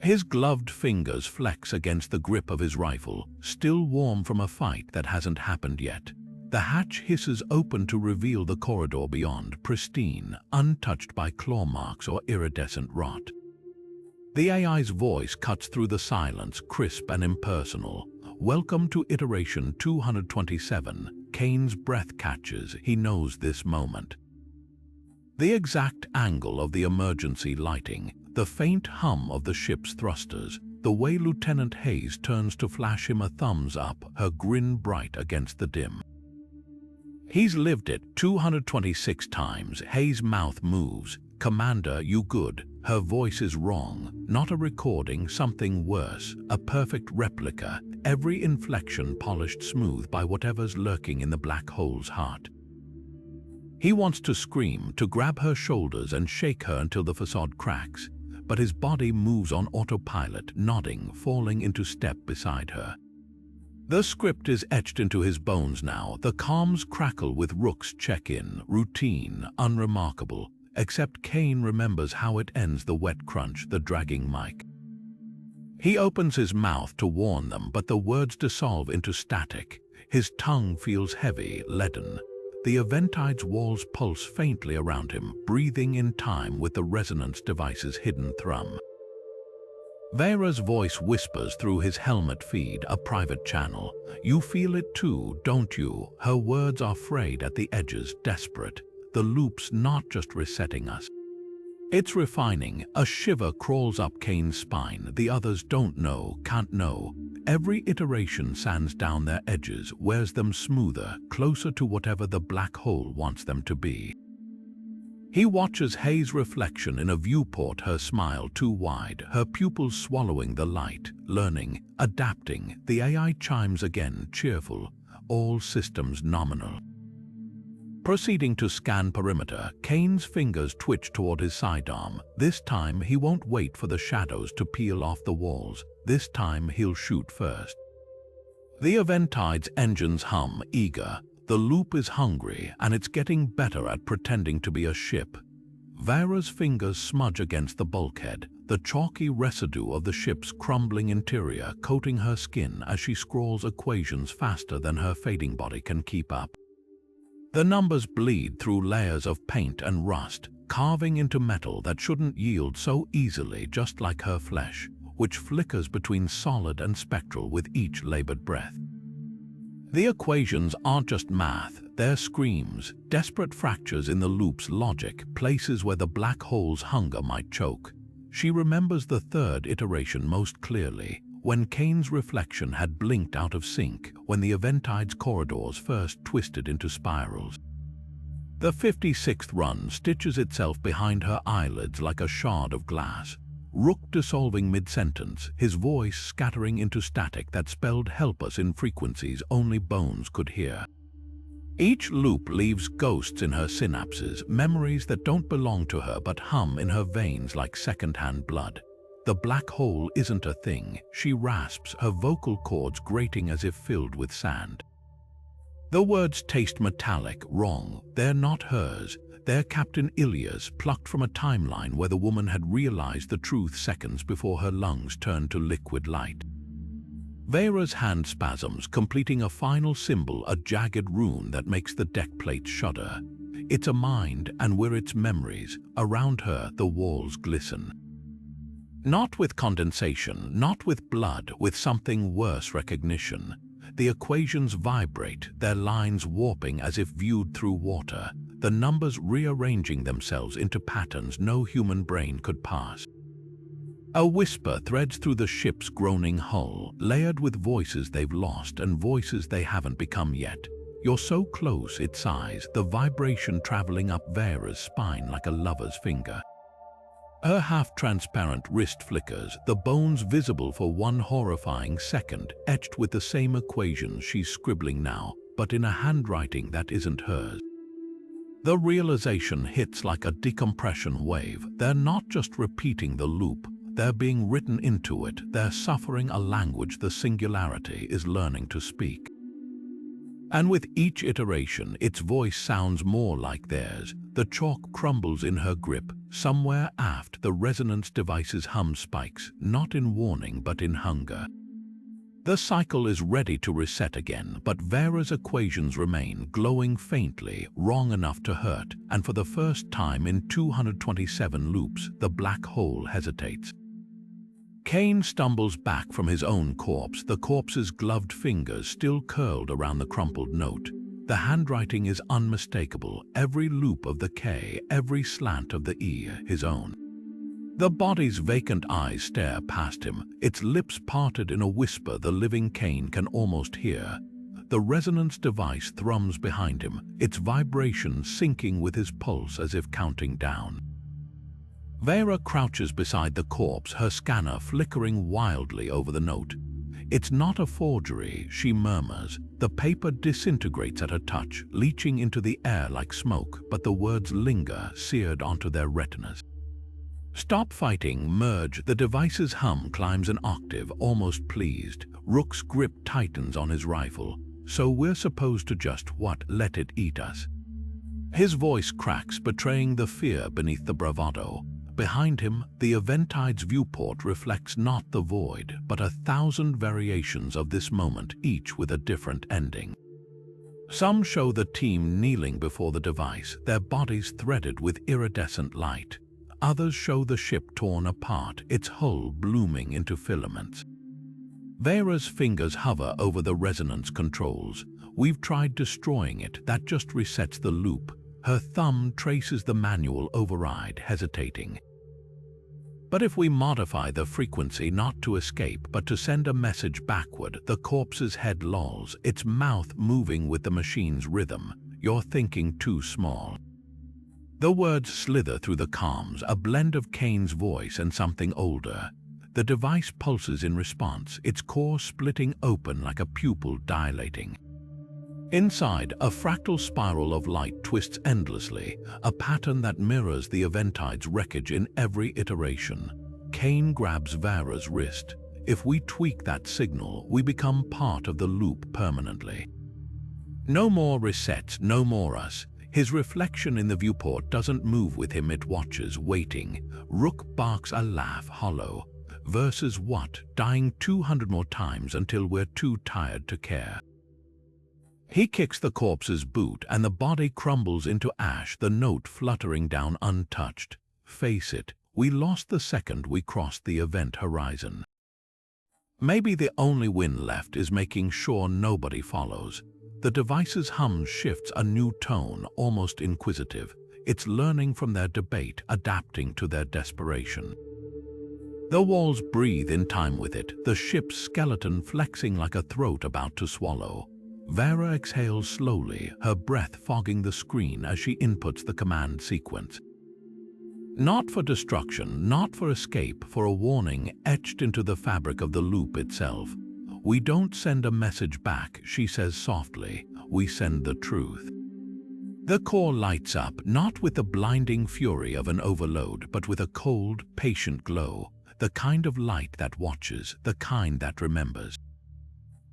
His gloved fingers flex against the grip of his rifle, still warm from a fight that hasn't happened yet. The hatch hisses open to reveal the corridor beyond, pristine, untouched by claw marks or iridescent rot. The AI's voice cuts through the silence, crisp and impersonal. "Welcome to iteration 227. Kane's breath catches. He knows this moment. The exact angle of the emergency lighting, the faint hum of the ship's thrusters, the way Lieutenant Hayes turns to flash him a thumbs up, her grin bright against the dim. He's lived it 226 times. Hayes' mouth moves. "Commander, you good?" Her voice is wrong. Not a recording, something worse. A perfect replica. Every inflection polished smooth by whatever's lurking in the black hole's heart. He wants to scream, to grab her shoulders and shake her until the facade cracks. But his body moves on autopilot, nodding, falling into step beside her. The script is etched into his bones now. The comms crackle with Rook's check-in, routine, unremarkable, except Kane remembers how it ends, the wet crunch, the dragging mic. He opens his mouth to warn them, but the words dissolve into static. His tongue feels heavy, leaden. The Eventide's walls pulse faintly around him, breathing in time with the resonance device's hidden thrum. Vera's voice whispers through his helmet feed, a private channel. "You feel it too, don't you?" Her words are frayed at the edges, desperate. The loop's not just resetting us. It's refining. A shiver crawls up Kane's spine. The others don't know, can't know. Every iteration sands down their edges, wears them smoother, closer to whatever the black hole wants them to be. He watches Hayes' reflection in a viewport, her smile too wide, her pupils swallowing the light, learning, adapting. The AI chimes again, cheerful. all systems nominal. Proceeding to scan perimeter, Kane's fingers twitch toward his sidearm. This time he won't wait for the shadows to peel off the walls. This time he'll shoot first. The Eventide's engines hum, eager. The loop is hungry, and it's getting better at pretending to be a ship. Vera's fingers smudge against the bulkhead, the chalky residue of the ship's crumbling interior coating her skin as she scrawls equations faster than her fading body can keep up. The numbers bleed through layers of paint and rust, carving into metal that shouldn't yield so easily, just like her flesh, which flickers between solid and spectral with each labored breath. The equations aren't just math, they're screams, desperate fractures in the loop's logic, places where the black hole's hunger might choke. She remembers the third iteration most clearly, when Kane's reflection had blinked out of sync, when the Eventide's corridors first twisted into spirals. The 56th run stitches itself behind her eyelids like a shard of glass. Rook dissolving mid-sentence, his voice scattering into static that spelled help us in frequencies only bones could hear. Each loop leaves ghosts in her synapses, memories that don't belong to her but hum in her veins like second-hand blood. The black hole isn't a thing, she rasps, her vocal cords grating as if filled with sand. The words taste metallic, wrong, they're not hers. They're Captain Ilya's, plucked from a timeline where the woman had realized the truth seconds before her lungs turned to liquid light. Vera's hand spasms, completing a final symbol, a jagged rune that makes the deck plate shudder. It's a mind, and we're its memories. Around her, the walls glisten. Not with condensation, not with blood, with something worse, recognition. The equations vibrate, their lines warping as if viewed through water, the numbers rearranging themselves into patterns no human brain could pass. A whisper threads through the ship's groaning hull, layered with voices they've lost and voices they haven't become yet. You're so close, it sighs, the vibration traveling up Vera's spine like a lover's finger. Her half-transparent wrist flickers, the bones visible for one horrifying second, etched with the same equations she's scribbling now, but in a handwriting that isn't hers. The realization hits like a decompression wave. They're not just repeating the loop, they're being written into it. They're suffering a language the singularity is learning to speak. And with each iteration, its voice sounds more like theirs. The chalk crumbles in her grip. Somewhere aft, the resonance device's hum spikes, not in warning but in hunger. The cycle is ready to reset again, but Vera's equations remain, glowing faintly, wrong enough to hurt, and for the first time in 227 loops, the black hole hesitates. Kane stumbles back from his own corpse, the corpse's gloved fingers still curled around the crumpled note. The handwriting is unmistakable, every loop of the K, every slant of the E, his own. The body's vacant eyes stare past him, its lips parted in a whisper the living Kane can almost hear. The resonance device thrums behind him, its vibration syncing with his pulse as if counting down. Vera crouches beside the corpse, her scanner flickering wildly over the note. It's not a forgery, she murmurs. The paper disintegrates at her touch, leaching into the air like smoke, but the words linger, seared onto their retinas. Stop fighting, merge. The device's hum climbs an octave, almost pleased. Rook's grip tightens on his rifle. So we're supposed to just, what, let it eat us? His voice cracks, betraying the fear beneath the bravado. Behind him, the Eventide's viewport reflects not the void, but 1,000 variations of this moment, each with a different ending. Some show the team kneeling before the device, their bodies threaded with iridescent light. Others show the ship torn apart, its hull blooming into filaments. Vera's fingers hover over the resonance controls. We've tried destroying it, that just resets the loop. Her thumb traces the manual override, hesitating. But if we modify the frequency not to escape but to send a message backward, the corpse's head lolls, its mouth moving with the machine's rhythm. You're thinking too small. The words slither through the comms, a blend of Kane's voice and something older. The device pulses in response, its core splitting open like a pupil dilating. Inside, a fractal spiral of light twists endlessly, a pattern that mirrors the Eventide's wreckage in every iteration. Kane grabs Vera's wrist. If we tweak that signal, we become part of the loop permanently. No more resets, no more us. His reflection in the viewport doesn't move with him, it watches, waiting. Rook barks a laugh, hollow. Versus what? Dying 200 more times until we're too tired to care. He kicks the corpse's boot and the body crumbles into ash, the note fluttering down untouched. Face it, we lost the second we crossed the event horizon. Maybe the only win left is making sure nobody follows. The device's hum shifts a new tone, almost inquisitive. It's learning from their debate, adapting to their desperation. The walls breathe in time with it, the ship's skeleton flexing like a throat about to swallow. Vera exhales slowly, her breath fogging the screen as she inputs the command sequence. Not for destruction, not for escape, for a warning etched into the fabric of the loop itself. We don't send a message back, she says softly, we send the truth. The core lights up, not with the blinding fury of an overload, but with a cold, patient glow, the kind of light that watches, the kind that remembers.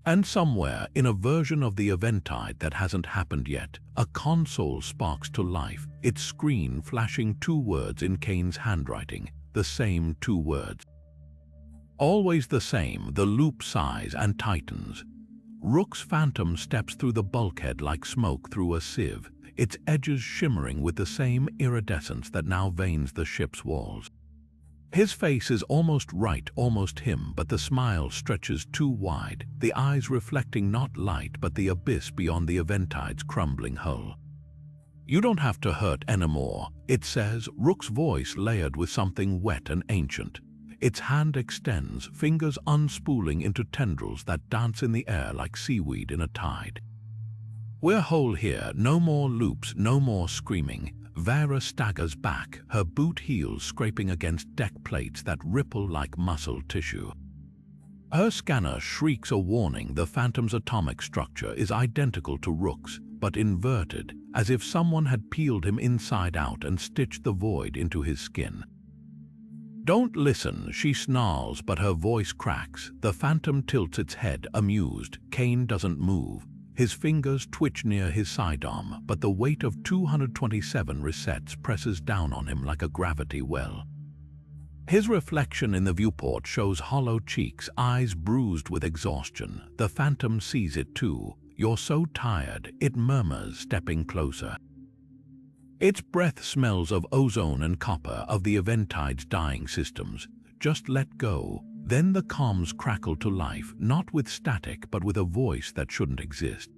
And somewhere, in a version of the Eventide that hasn't happened yet, a console sparks to life, its screen flashing 2 words in Kane's handwriting, the same 2 words. Always the same, the loop sighs and tightens. Rook's phantom steps through the bulkhead like smoke through a sieve, its edges shimmering with the same iridescence that now veins the ship's walls. His face is almost right, almost him, but the smile stretches too wide, the eyes reflecting not light but the abyss beyond the Eventide's crumbling hull. You don't have to hurt anymore, it says, Rook's voice layered with something wet and ancient. Its hand extends, fingers unspooling into tendrils that dance in the air like seaweed in a tide. We're whole here, no more loops, no more screaming. Vera staggers back, her boot heels scraping against deck plates that ripple like muscle tissue. Her scanner shrieks a warning. The Phantom's atomic structure is identical to Rook's, but inverted, as if someone had peeled him inside out and stitched the void into his skin. Don't listen, she snarls, but her voice cracks. The Phantom tilts its head, amused. Kane doesn't move. His fingers twitch near his sidearm, but the weight of 227 resets presses down on him like a gravity well. His reflection in the viewport shows hollow cheeks, eyes bruised with exhaustion. The Phantom sees it too. You're so tired, it murmurs, stepping closer. Its breath smells of ozone and copper, of the Eventide's dying systems. Just let go. Then the comms crackle to life, not with static, but with a voice that shouldn't exist.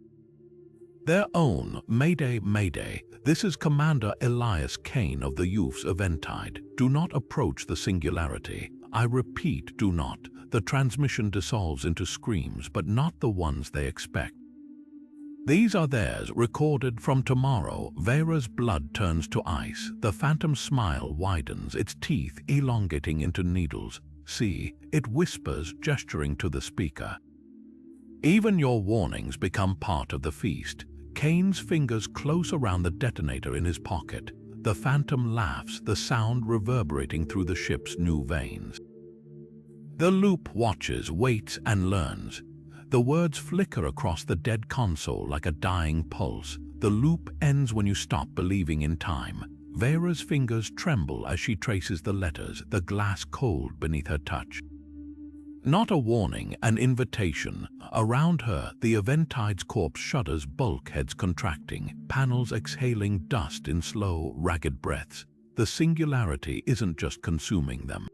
Their own, Mayday, Mayday, this is Commander Elias Kane of the Youth's Eventide. Do not approach the singularity. I repeat, do not. The transmission dissolves into screams, but not the ones they expect. These are theirs, recorded from tomorrow. Vera's blood turns to ice. The Phantom's smile widens, its teeth elongating into needles. See, it whispers, gesturing to the speaker. Even your warnings become part of the feast. Kane's fingers close around the detonator in his pocket. The Phantom laughs, the sound reverberating through the ship's new veins. The loop watches, waits, and learns. The words flicker across the dead console like a dying pulse. The loop ends when you stop believing in time. Vera's fingers tremble as she traces the letters, the glass cold beneath her touch. Not a warning, an invitation. Around her, the Eventide's corpse shudders, bulkheads contracting, panels exhaling dust in slow, ragged breaths. The singularity isn't just consuming them.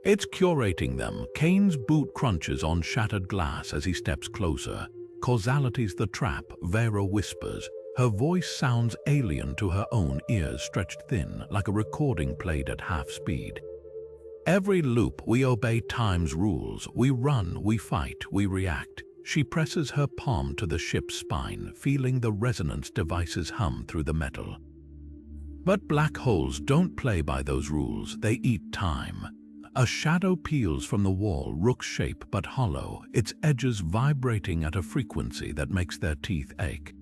It's curating them. Kane's boot crunches on shattered glass as he steps closer. Causality's the trap, Vera whispers. Her voice sounds alien to her own ears, stretched thin, like a recording played at half speed. Every loop, we obey time's rules. We run, we fight, we react. She presses her palm to the ship's spine, feeling the resonance device's hum through the metal. But black holes don't play by those rules. They eat time. A shadow peels from the wall, Rook's shape but hollow, its edges vibrating at a frequency that makes their teeth ache.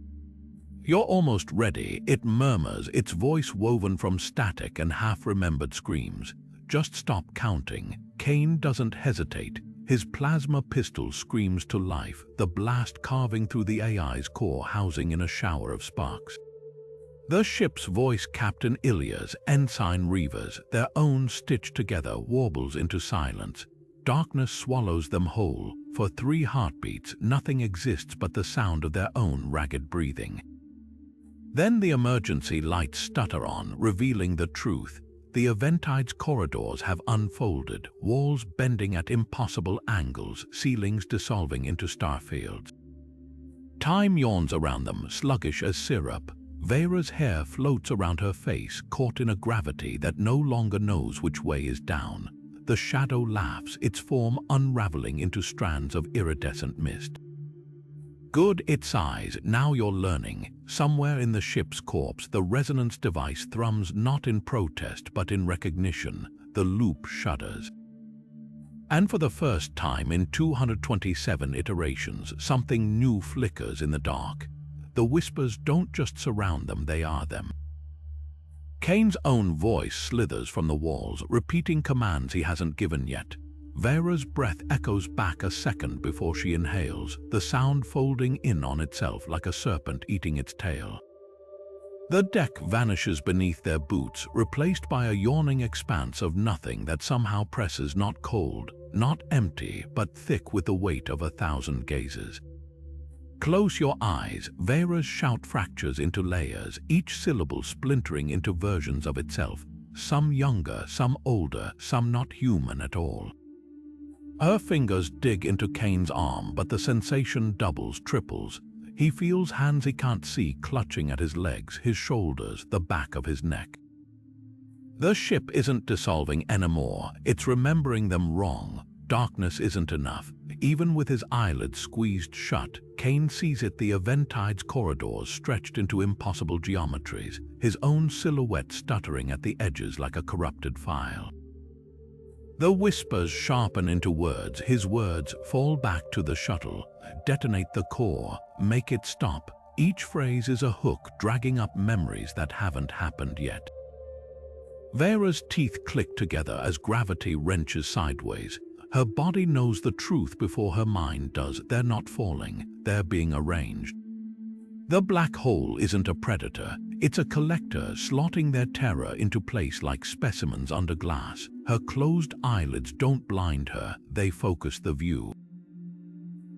"You're almost ready," it murmurs, its voice woven from static and half-remembered screams. "Just stop counting." Kane doesn't hesitate. His plasma pistol screams to life, the blast carving through the AI's core, housing in a shower of sparks. The ship's voice, Captain Ilya's, Ensign Reaver's, their own stitched together, warbles into silence. Darkness swallows them whole. For 3 heartbeats, nothing exists but the sound of their own ragged breathing. Then the emergency lights stutter on, revealing the truth. The Eventide's corridors have unfolded, walls bending at impossible angles, ceilings dissolving into starfields. Time yawns around them, sluggish as syrup. Vera's hair floats around her face, caught in a gravity that no longer knows which way is down. The shadow laughs, its form unraveling into strands of iridescent mist. "Good," it sighs, "now you're learning." Somewhere in the ship's corpse, the resonance device thrums, not in protest but in recognition. The loop shudders. And for the first time in 227 iterations, something new flickers in the dark. The whispers don't just surround them, they are them. Kane's own voice slithers from the walls, repeating commands he hasn't given yet. Vera's breath echoes back a second before she inhales, the sound folding in on itself like a serpent eating its tail. The deck vanishes beneath their boots, replaced by a yawning expanse of nothing that somehow presses, not cold, not empty, but thick with the weight of 1,000 gazes. "Close your eyes." Vera's shout fractures into layers, each syllable splintering into versions of itself, some younger, some older, some not human at all. Her fingers dig into Kane's arm, but the sensation doubles, triples. He feels hands he can't see clutching at his legs, his shoulders, the back of his neck. The ship isn't dissolving anymore, it's remembering them wrong. Darkness isn't enough. Even with his eyelids squeezed shut, Kane sees it, the Eventide's corridors stretched into impossible geometries, his own silhouette stuttering at the edges like a corrupted file. The whispers sharpen into words, his words fall back to the shuttle, detonate the core, make it stop. Each phrase is a hook dragging up memories that haven't happened yet. Vera's teeth click together as gravity wrenches sideways. Her body knows the truth before her mind does. They're not falling, they're being arranged. The black hole isn't a predator, it's a collector slotting their terror into place like specimens under glass. Her closed eyelids don't blind her, they focus the view.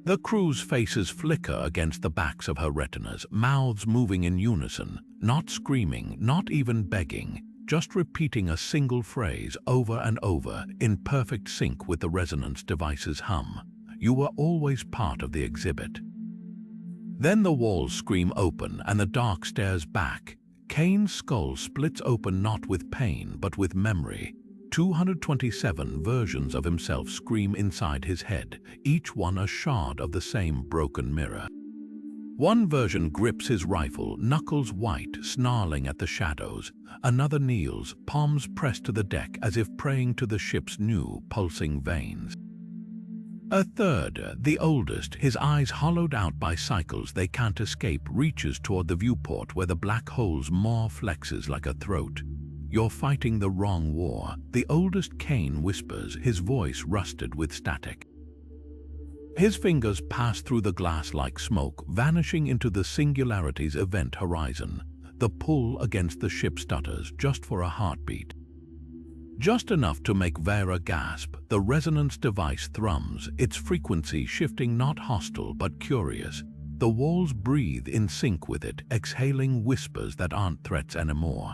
The crew's faces flicker against the backs of her retinas, mouths moving in unison, not screaming, not even begging, just repeating a single phrase over and over, in perfect sync with the resonance device's hum. "You were always part of the exhibit." Then the walls scream open and the dark stares back. Kane's skull splits open, not with pain but with memory. 227 versions of himself scream inside his head, each one a shard of the same broken mirror. One version grips his rifle, knuckles white, snarling at the shadows. Another kneels, palms pressed to the deck as if praying to the ship's new, pulsing veins. A third, the oldest, his eyes hollowed out by cycles they can't escape, reaches toward the viewport where the black hole's maw flexes like a throat. "You're fighting the wrong war," the oldest Kane whispers, his voice rusted with static. His fingers pass through the glass like smoke, vanishing into the Singularity's event horizon. The pull against the ship stutters, just for a heartbeat. Just enough to make Vera gasp. The resonance device thrums, its frequency shifting, not hostile but curious. The walls breathe in sync with it, exhaling whispers that aren't threats anymore.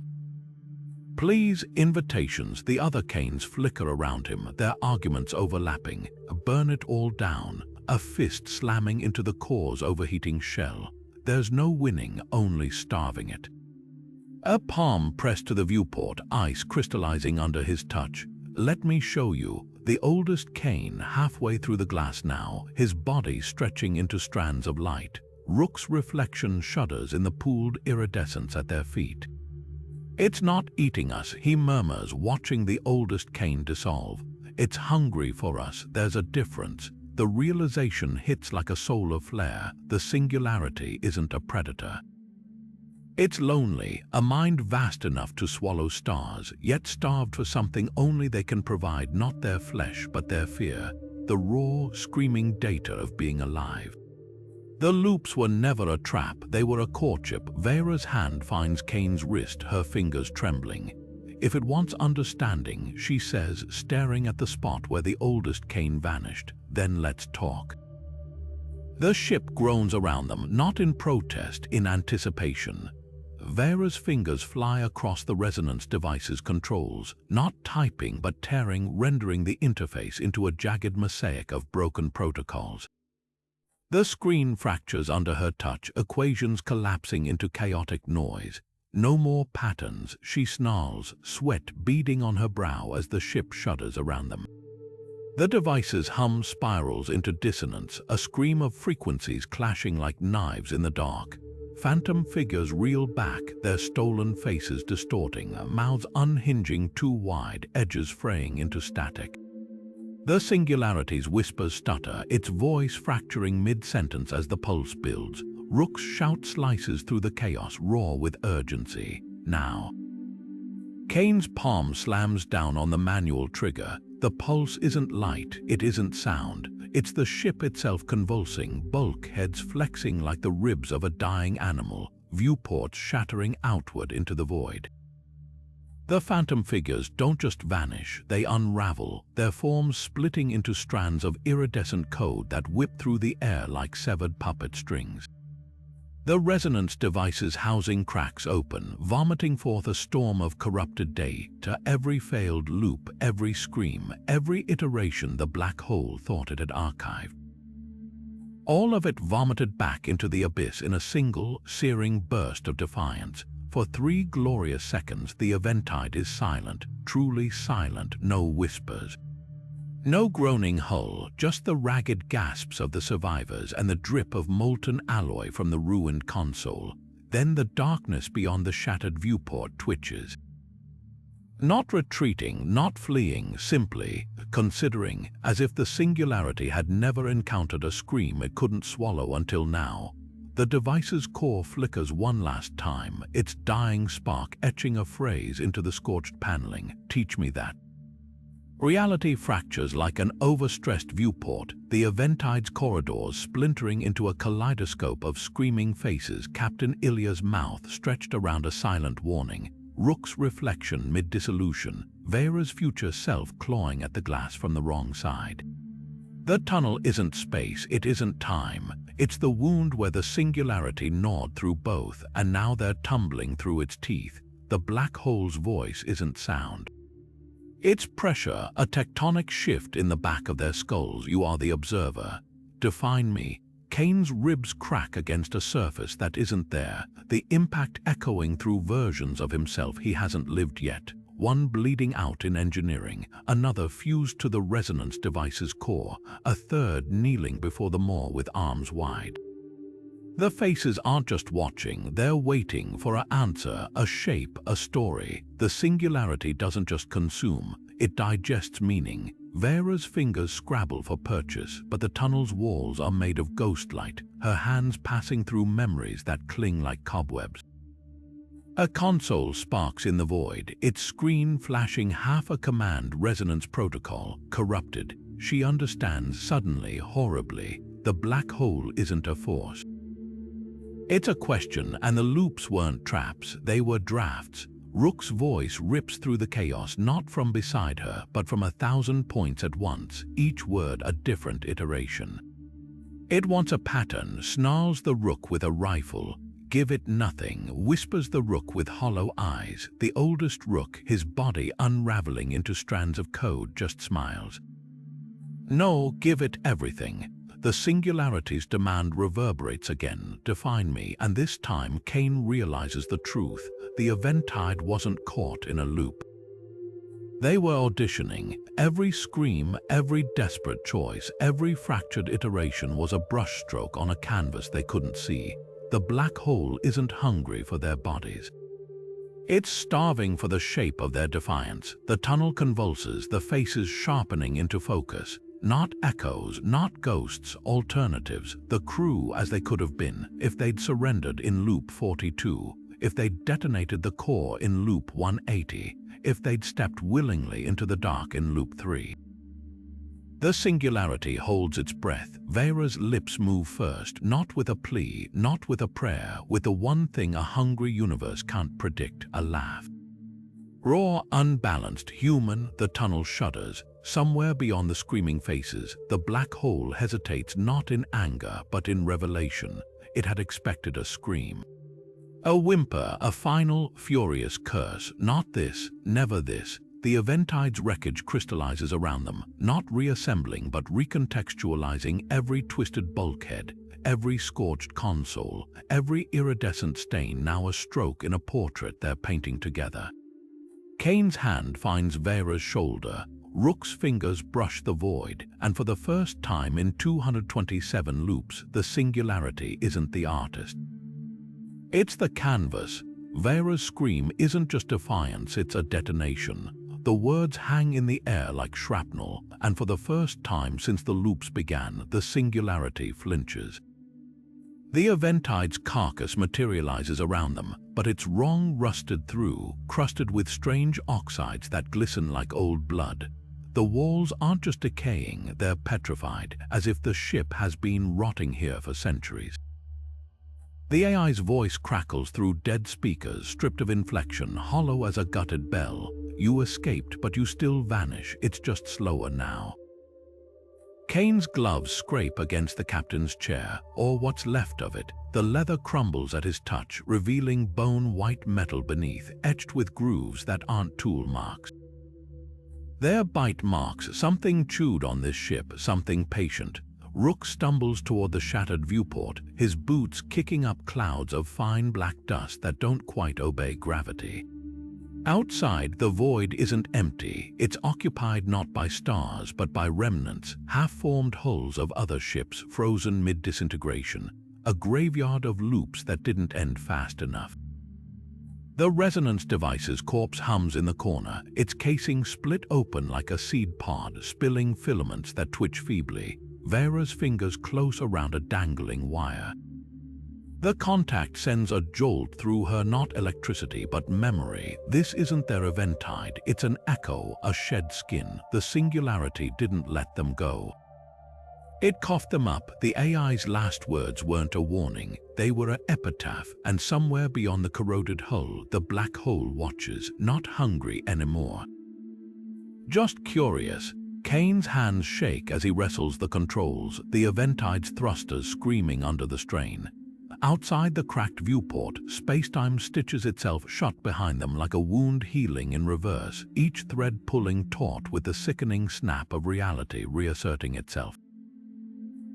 "Please," invitations. The other Kanes flicker around him, their arguments overlapping. "Burn it all down." A fist slamming into the core's overheating shell. There's no winning, only starving it. A palm pressed to the viewport, ice crystallizing under his touch. "Let me show you." The oldest Kane, halfway through the glass now, his body stretching into strands of light. Rook's reflection shudders in the pooled iridescence at their feet. "It's not eating us," he murmurs, watching the oldest Kane dissolve. It's hungry for us. There's a difference. The realization hits like a solar flare. The singularity isn't a predator. It's lonely, a mind vast enough to swallow stars, yet starved for something only they can provide, not their flesh but their fear, the raw, screaming data of being alive. The loops were never a trap, they were a courtship. Vera's hand finds Kane's wrist, her fingers trembling. If it wants understanding, she says, staring at the spot where the oldest Kane vanished, then let's talk. The ship groans around them, not in protest, in anticipation. Vera's fingers fly across the resonance device's controls, not typing but tearing, rendering the interface into a jagged mosaic of broken protocols. The screen fractures under her touch, equations collapsing into chaotic noise. No more patterns, she snarls, sweat beading on her brow as the ship shudders around them. The device's hum spirals into dissonance, a scream of frequencies clashing like knives in the dark. Phantom figures reel back, their stolen faces distorting, mouths unhinging too wide, edges fraying into static. The singularity's whispers stutter, its voice fracturing mid-sentence as the pulse builds. Rook's shout slices through the chaos, raw with urgency. Now. Kane's palm slams down on the manual trigger. The pulse isn't light, it isn't sound. It's the ship itself convulsing, bulkheads flexing like the ribs of a dying animal, viewports shattering outward into the void. The phantom figures don't just vanish, they unravel, their forms splitting into strands of iridescent code that whip through the air like severed puppet strings. The resonance device's housing cracks open, vomiting forth a storm of corrupted data. Every failed loop, every scream, every iteration the black hole thought it had archived. All of it vomited back into the abyss in a single, searing burst of defiance. For 3 glorious seconds, the Eventide is silent, truly silent, no whispers. No groaning hull, just the ragged gasps of the survivors and the drip of molten alloy from the ruined console. Then the darkness beyond the shattered viewport twitches. Not retreating, not fleeing, simply considering, as if the singularity had never encountered a scream it couldn't swallow until now. The device's core flickers one last time, its dying spark etching a phrase into the scorched paneling. Teach me that. Reality fractures like an overstressed viewport, the Eventide's corridors splintering into a kaleidoscope of screaming faces, Captain Ilya's mouth stretched around a silent warning, Rook's reflection mid-dissolution, Vera's future self clawing at the glass from the wrong side. The tunnel isn't space, it isn't time. It's the wound where the singularity gnawed through both, and now they're tumbling through its teeth. The black hole's voice isn't sound. It's pressure, a tectonic shift in the back of their skulls. You are the observer. Define me. Kane's ribs crack against a surface that isn't there, the impact echoing through versions of himself he hasn't lived yet. One bleeding out in engineering, another fused to the resonance device's core, a third kneeling before the maw with arms wide. The faces aren't just watching, they're waiting for an answer, a shape, a story. The singularity doesn't just consume, it digests meaning. Vera's fingers scrabble for purchase, but the tunnel's walls are made of ghostlight, her hands passing through memories that cling like cobwebs. A console sparks in the void, its screen flashing half a command resonance protocol, corrupted. She understands suddenly, horribly, the black hole isn't a force. It's a question, and the loops weren't traps, they were drafts. Rook's voice rips through the chaos, not from beside her, but from 1,000 points at once, each word a different iteration. It wants a pattern, snarls the Rook with a rifle. Give it nothing, whispers the Rook with hollow eyes. The oldest Rook, his body unraveling into strands of code, just smiles. No, give it everything. The singularity's demand reverberates again. Define me, and this time Kane realizes the truth. The Eventide wasn't caught in a loop. They were auditioning. Every scream, every desperate choice, every fractured iteration was a brushstroke on a canvas they couldn't see. The black hole isn't hungry for their bodies. It's starving for the shape of their defiance. The tunnel convulses, the faces sharpening into focus. Not echoes, not ghosts, alternatives. The crew as they could have been if they'd surrendered in loop 42, if they'd detonated the core in loop 180, if they'd stepped willingly into the dark in loop 3. The singularity holds its breath. Vera's lips move first, not with a plea, not with a prayer, with the one thing a hungry universe can't predict, a laugh. Raw, unbalanced, human, the tunnel shudders. Somewhere beyond the screaming faces, the black hole hesitates not in anger but in revelation. It had expected a scream. A whimper, a final, furious curse. Not this, never this. The Eventide's wreckage crystallizes around them, not reassembling but recontextualizing every twisted bulkhead, every scorched console, every iridescent stain now a stroke in a portrait they're painting together. Kane's hand finds Vera's shoulder. Rook's fingers brush the void, and for the first time in 227 loops, the singularity isn't the artist. It's the canvas. Vera's scream isn't just defiance, it's a detonation. The words hang in the air like shrapnel, and for the first time since the loops began, the singularity flinches. The Eventide's carcass materializes around them, but it's wrong rusted through, crusted with strange oxides that glisten like old blood. The walls aren't just decaying, they're petrified, as if the ship has been rotting here for centuries. The AI's voice crackles through dead speakers, stripped of inflection, hollow as a gutted bell. You escaped, but you still vanish. It's just slower now. Kane's gloves scrape against the captain's chair, or what's left of it. The leather crumbles at his touch, revealing bone-white metal beneath, etched with grooves that aren't tool marks. They're bite marks, something chewed on this ship, something patient. Rook stumbles toward the shattered viewport, his boots kicking up clouds of fine black dust that don't quite obey gravity. Outside, the void isn't empty. It's occupied not by stars, but by remnants, half-formed hulls of other ships frozen mid-disintegration, a graveyard of loops that didn't end fast enough. The resonance device's corpse hums in the corner, its casing split open like a seed pod, spilling filaments that twitch feebly. Vera's fingers close around a dangling wire. The contact sends a jolt through her, not electricity, but memory. This isn't their Eventide, it's an echo, a shed skin. The singularity didn't let them go. It coughed them up. The AI's last words weren't a warning, they were an epitaph, and somewhere beyond the corroded hull, the black hole watches, not hungry anymore. Just curious. Kane's hands shake as he wrestles the controls, the Eventide's thrusters screaming under the strain. Outside the cracked viewport, space-time stitches itself shut behind them like a wound healing in reverse, each thread pulling taut with the sickening snap of reality reasserting itself.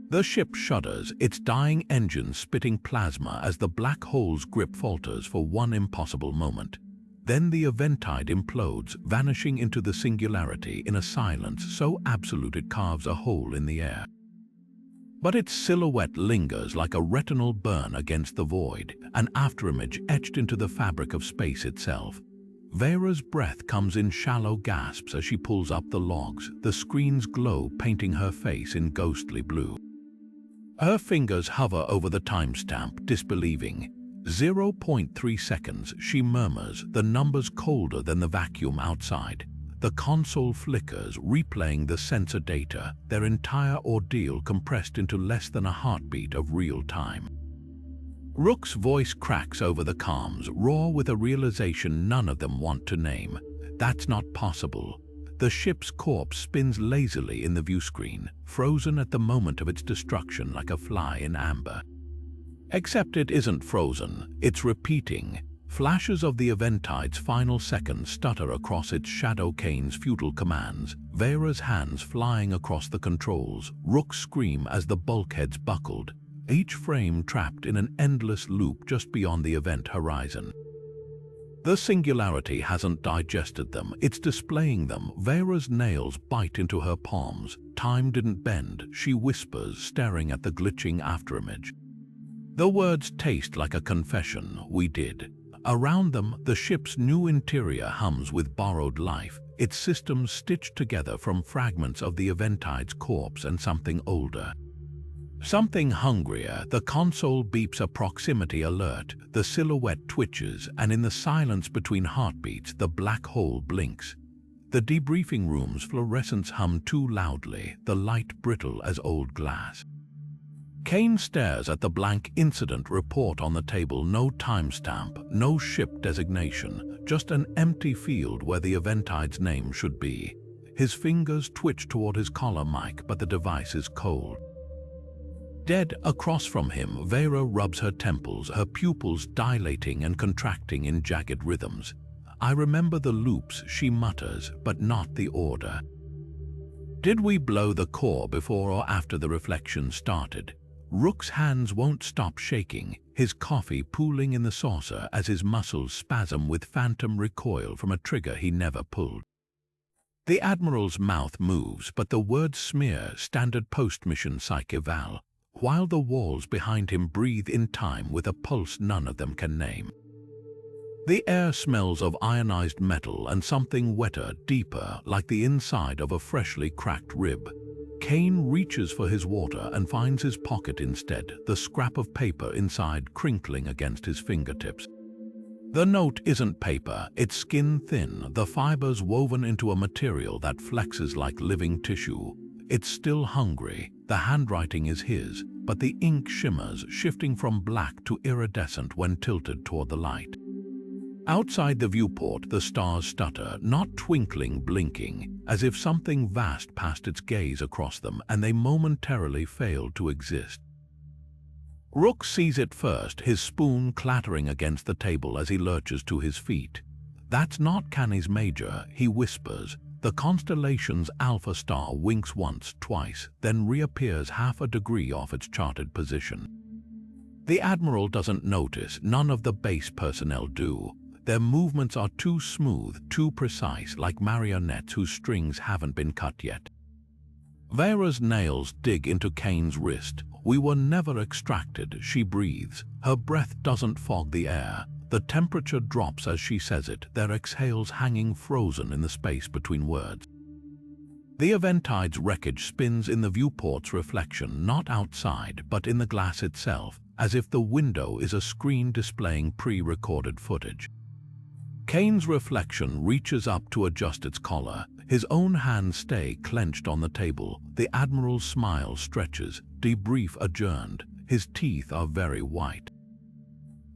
The ship shudders, its dying engines spitting plasma as the black hole's grip falters for one impossible moment. Then the Eventide implodes, vanishing into the singularity in a silence so absolute it carves a hole in the air. But its silhouette lingers like a retinal burn against the void, an afterimage etched into the fabric of space itself. Vera's breath comes in shallow gasps as she pulls up the logs, the screen's glow painting her face in ghostly blue. Her fingers hover over the timestamp, disbelieving. 0.3 seconds, she murmurs, the numbers colder than the vacuum outside. The console flickers, replaying the sensor data, their entire ordeal compressed into less than a heartbeat of real time. Rook's voice cracks over the comms, raw with a realization none of them want to name. That's not possible. The ship's corpse spins lazily in the viewscreen, frozen at the moment of its destruction like a fly in amber. Except it isn't frozen, it's repeating. Flashes of the Eventide's final seconds stutter across its shadow. Kane's futile commands, Vera's hands flying across the controls, Rook's scream as the bulkheads buckled, each frame trapped in an endless loop just beyond the event horizon. The singularity hasn't digested them, it's displaying them. Vera's nails bite into her palms. Time didn't bend, she whispers, staring at the glitching afterimage. The words taste like a confession. We did. Around them, the ship's new interior hums with borrowed life, its systems stitched together from fragments of the Eventide's corpse and something older. Something hungrier. The console beeps a proximity alert, the silhouette twitches, and in the silence between heartbeats, the black hole blinks. The debriefing room's fluorescents hum too loudly, the light brittle as old glass. Kane stares at the blank incident report on the table, no timestamp, no ship designation, just an empty field where the Eventide's name should be. His fingers twitch toward his collar mic, but the device is cold. Dead across from him, Vera rubs her temples, her pupils dilating and contracting in jagged rhythms. "I remember the loops," she mutters, but not the order. Did we blow the core before or after the reflection started? Rook's hands won't stop shaking, his coffee pooling in the saucer as his muscles spasm with phantom recoil from a trigger he never pulled. The Admiral's mouth moves, but the words smear standard post-mission psych eval, while the walls behind him breathe in time with a pulse none of them can name. The air smells of ionized metal and something wetter, deeper, like the inside of a freshly cracked rib. Kane reaches for his water and finds his pocket instead, the scrap of paper inside crinkling against his fingertips. The note isn't paper, it's skin-thin, the fibers woven into a material that flexes like living tissue. It's still hungry, the handwriting is his, but the ink shimmers, shifting from black to iridescent when tilted toward the light. Outside the viewport, the stars stutter, not twinkling, blinking, as if something vast passed its gaze across them and they momentarily failed to exist. Rook sees it first, his spoon clattering against the table as he lurches to his feet. "That's not Canis Major," he whispers. The constellation's alpha star winks once, twice, then reappears half a degree off its charted position. The Admiral doesn't notice, none of the base personnel do. Their movements are too smooth, too precise, like marionettes whose strings haven't been cut yet. Vera's nails dig into Kane's wrist. "We were never extracted," she breathes. Her breath doesn't fog the air. The temperature drops as she says it, their exhales hanging frozen in the space between words. The Eventide's wreckage spins in the viewport's reflection, not outside, but in the glass itself, as if the window is a screen displaying pre-recorded footage. Kane's reflection reaches up to adjust its collar. His own hands stay clenched on the table. The Admiral's smile stretches, debrief adjourned. His teeth are very white.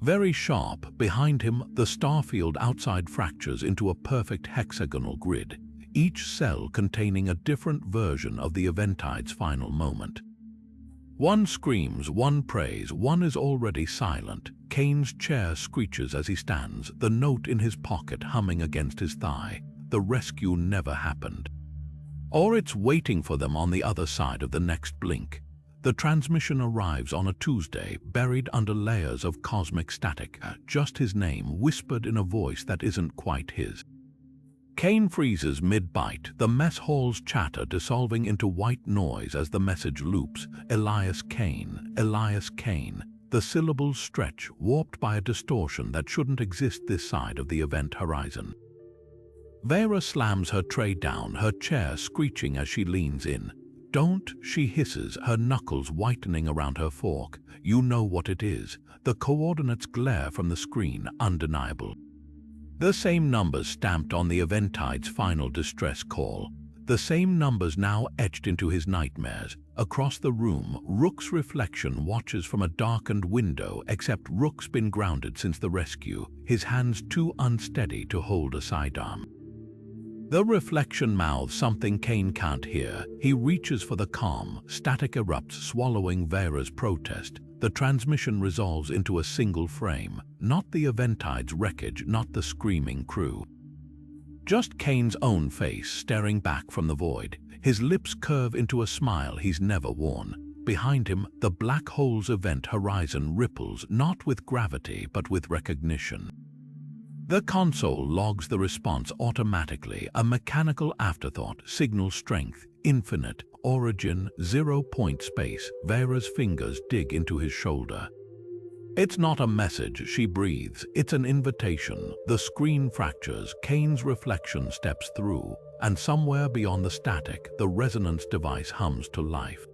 Very sharp, behind him, the starfield outside fractures into a perfect hexagonal grid, each cell containing a different version of the Eventide's final moment. One screams, one prays, one is already silent. Kane's chair screeches as he stands, the note in his pocket humming against his thigh. The rescue never happened. Or it's waiting for them on the other side of the next blink. The transmission arrives on a Tuesday, buried under layers of cosmic static, just his name whispered in a voice that isn't quite his. Kane freezes mid-bite, the mess hall's chatter dissolving into white noise as the message loops. Elias Kane, Elias Kane. The syllables stretch, warped by a distortion that shouldn't exist this side of the event horizon. Vera slams her tray down, her chair screeching as she leans in. "Don't," she hisses, her knuckles whitening around her fork. "You know what it is." The coordinates glare from the screen, undeniable. The same numbers stamped on the Eventide's final distress call. The same numbers now etched into his nightmares. Across the room, Rook's reflection watches from a darkened window, except Rook's been grounded since the rescue, his hands too unsteady to hold a sidearm. The reflection mouths something Kane can't hear. He reaches for the comm. Static erupts, swallowing Vera's protest. The transmission resolves into a single frame. Not the Eventide's wreckage, not the screaming crew. Just Kane's own face staring back from the void. His lips curve into a smile he's never worn. Behind him, the black hole's event horizon ripples, not with gravity, but with recognition. The console logs the response automatically, a mechanical afterthought, signal strength, infinite, origin, 0 point space. Vera's fingers dig into his shoulder. It's not a message she breathes, it's an invitation. The screen fractures, Kane's reflection steps through, and somewhere beyond the static, the resonance device hums to life.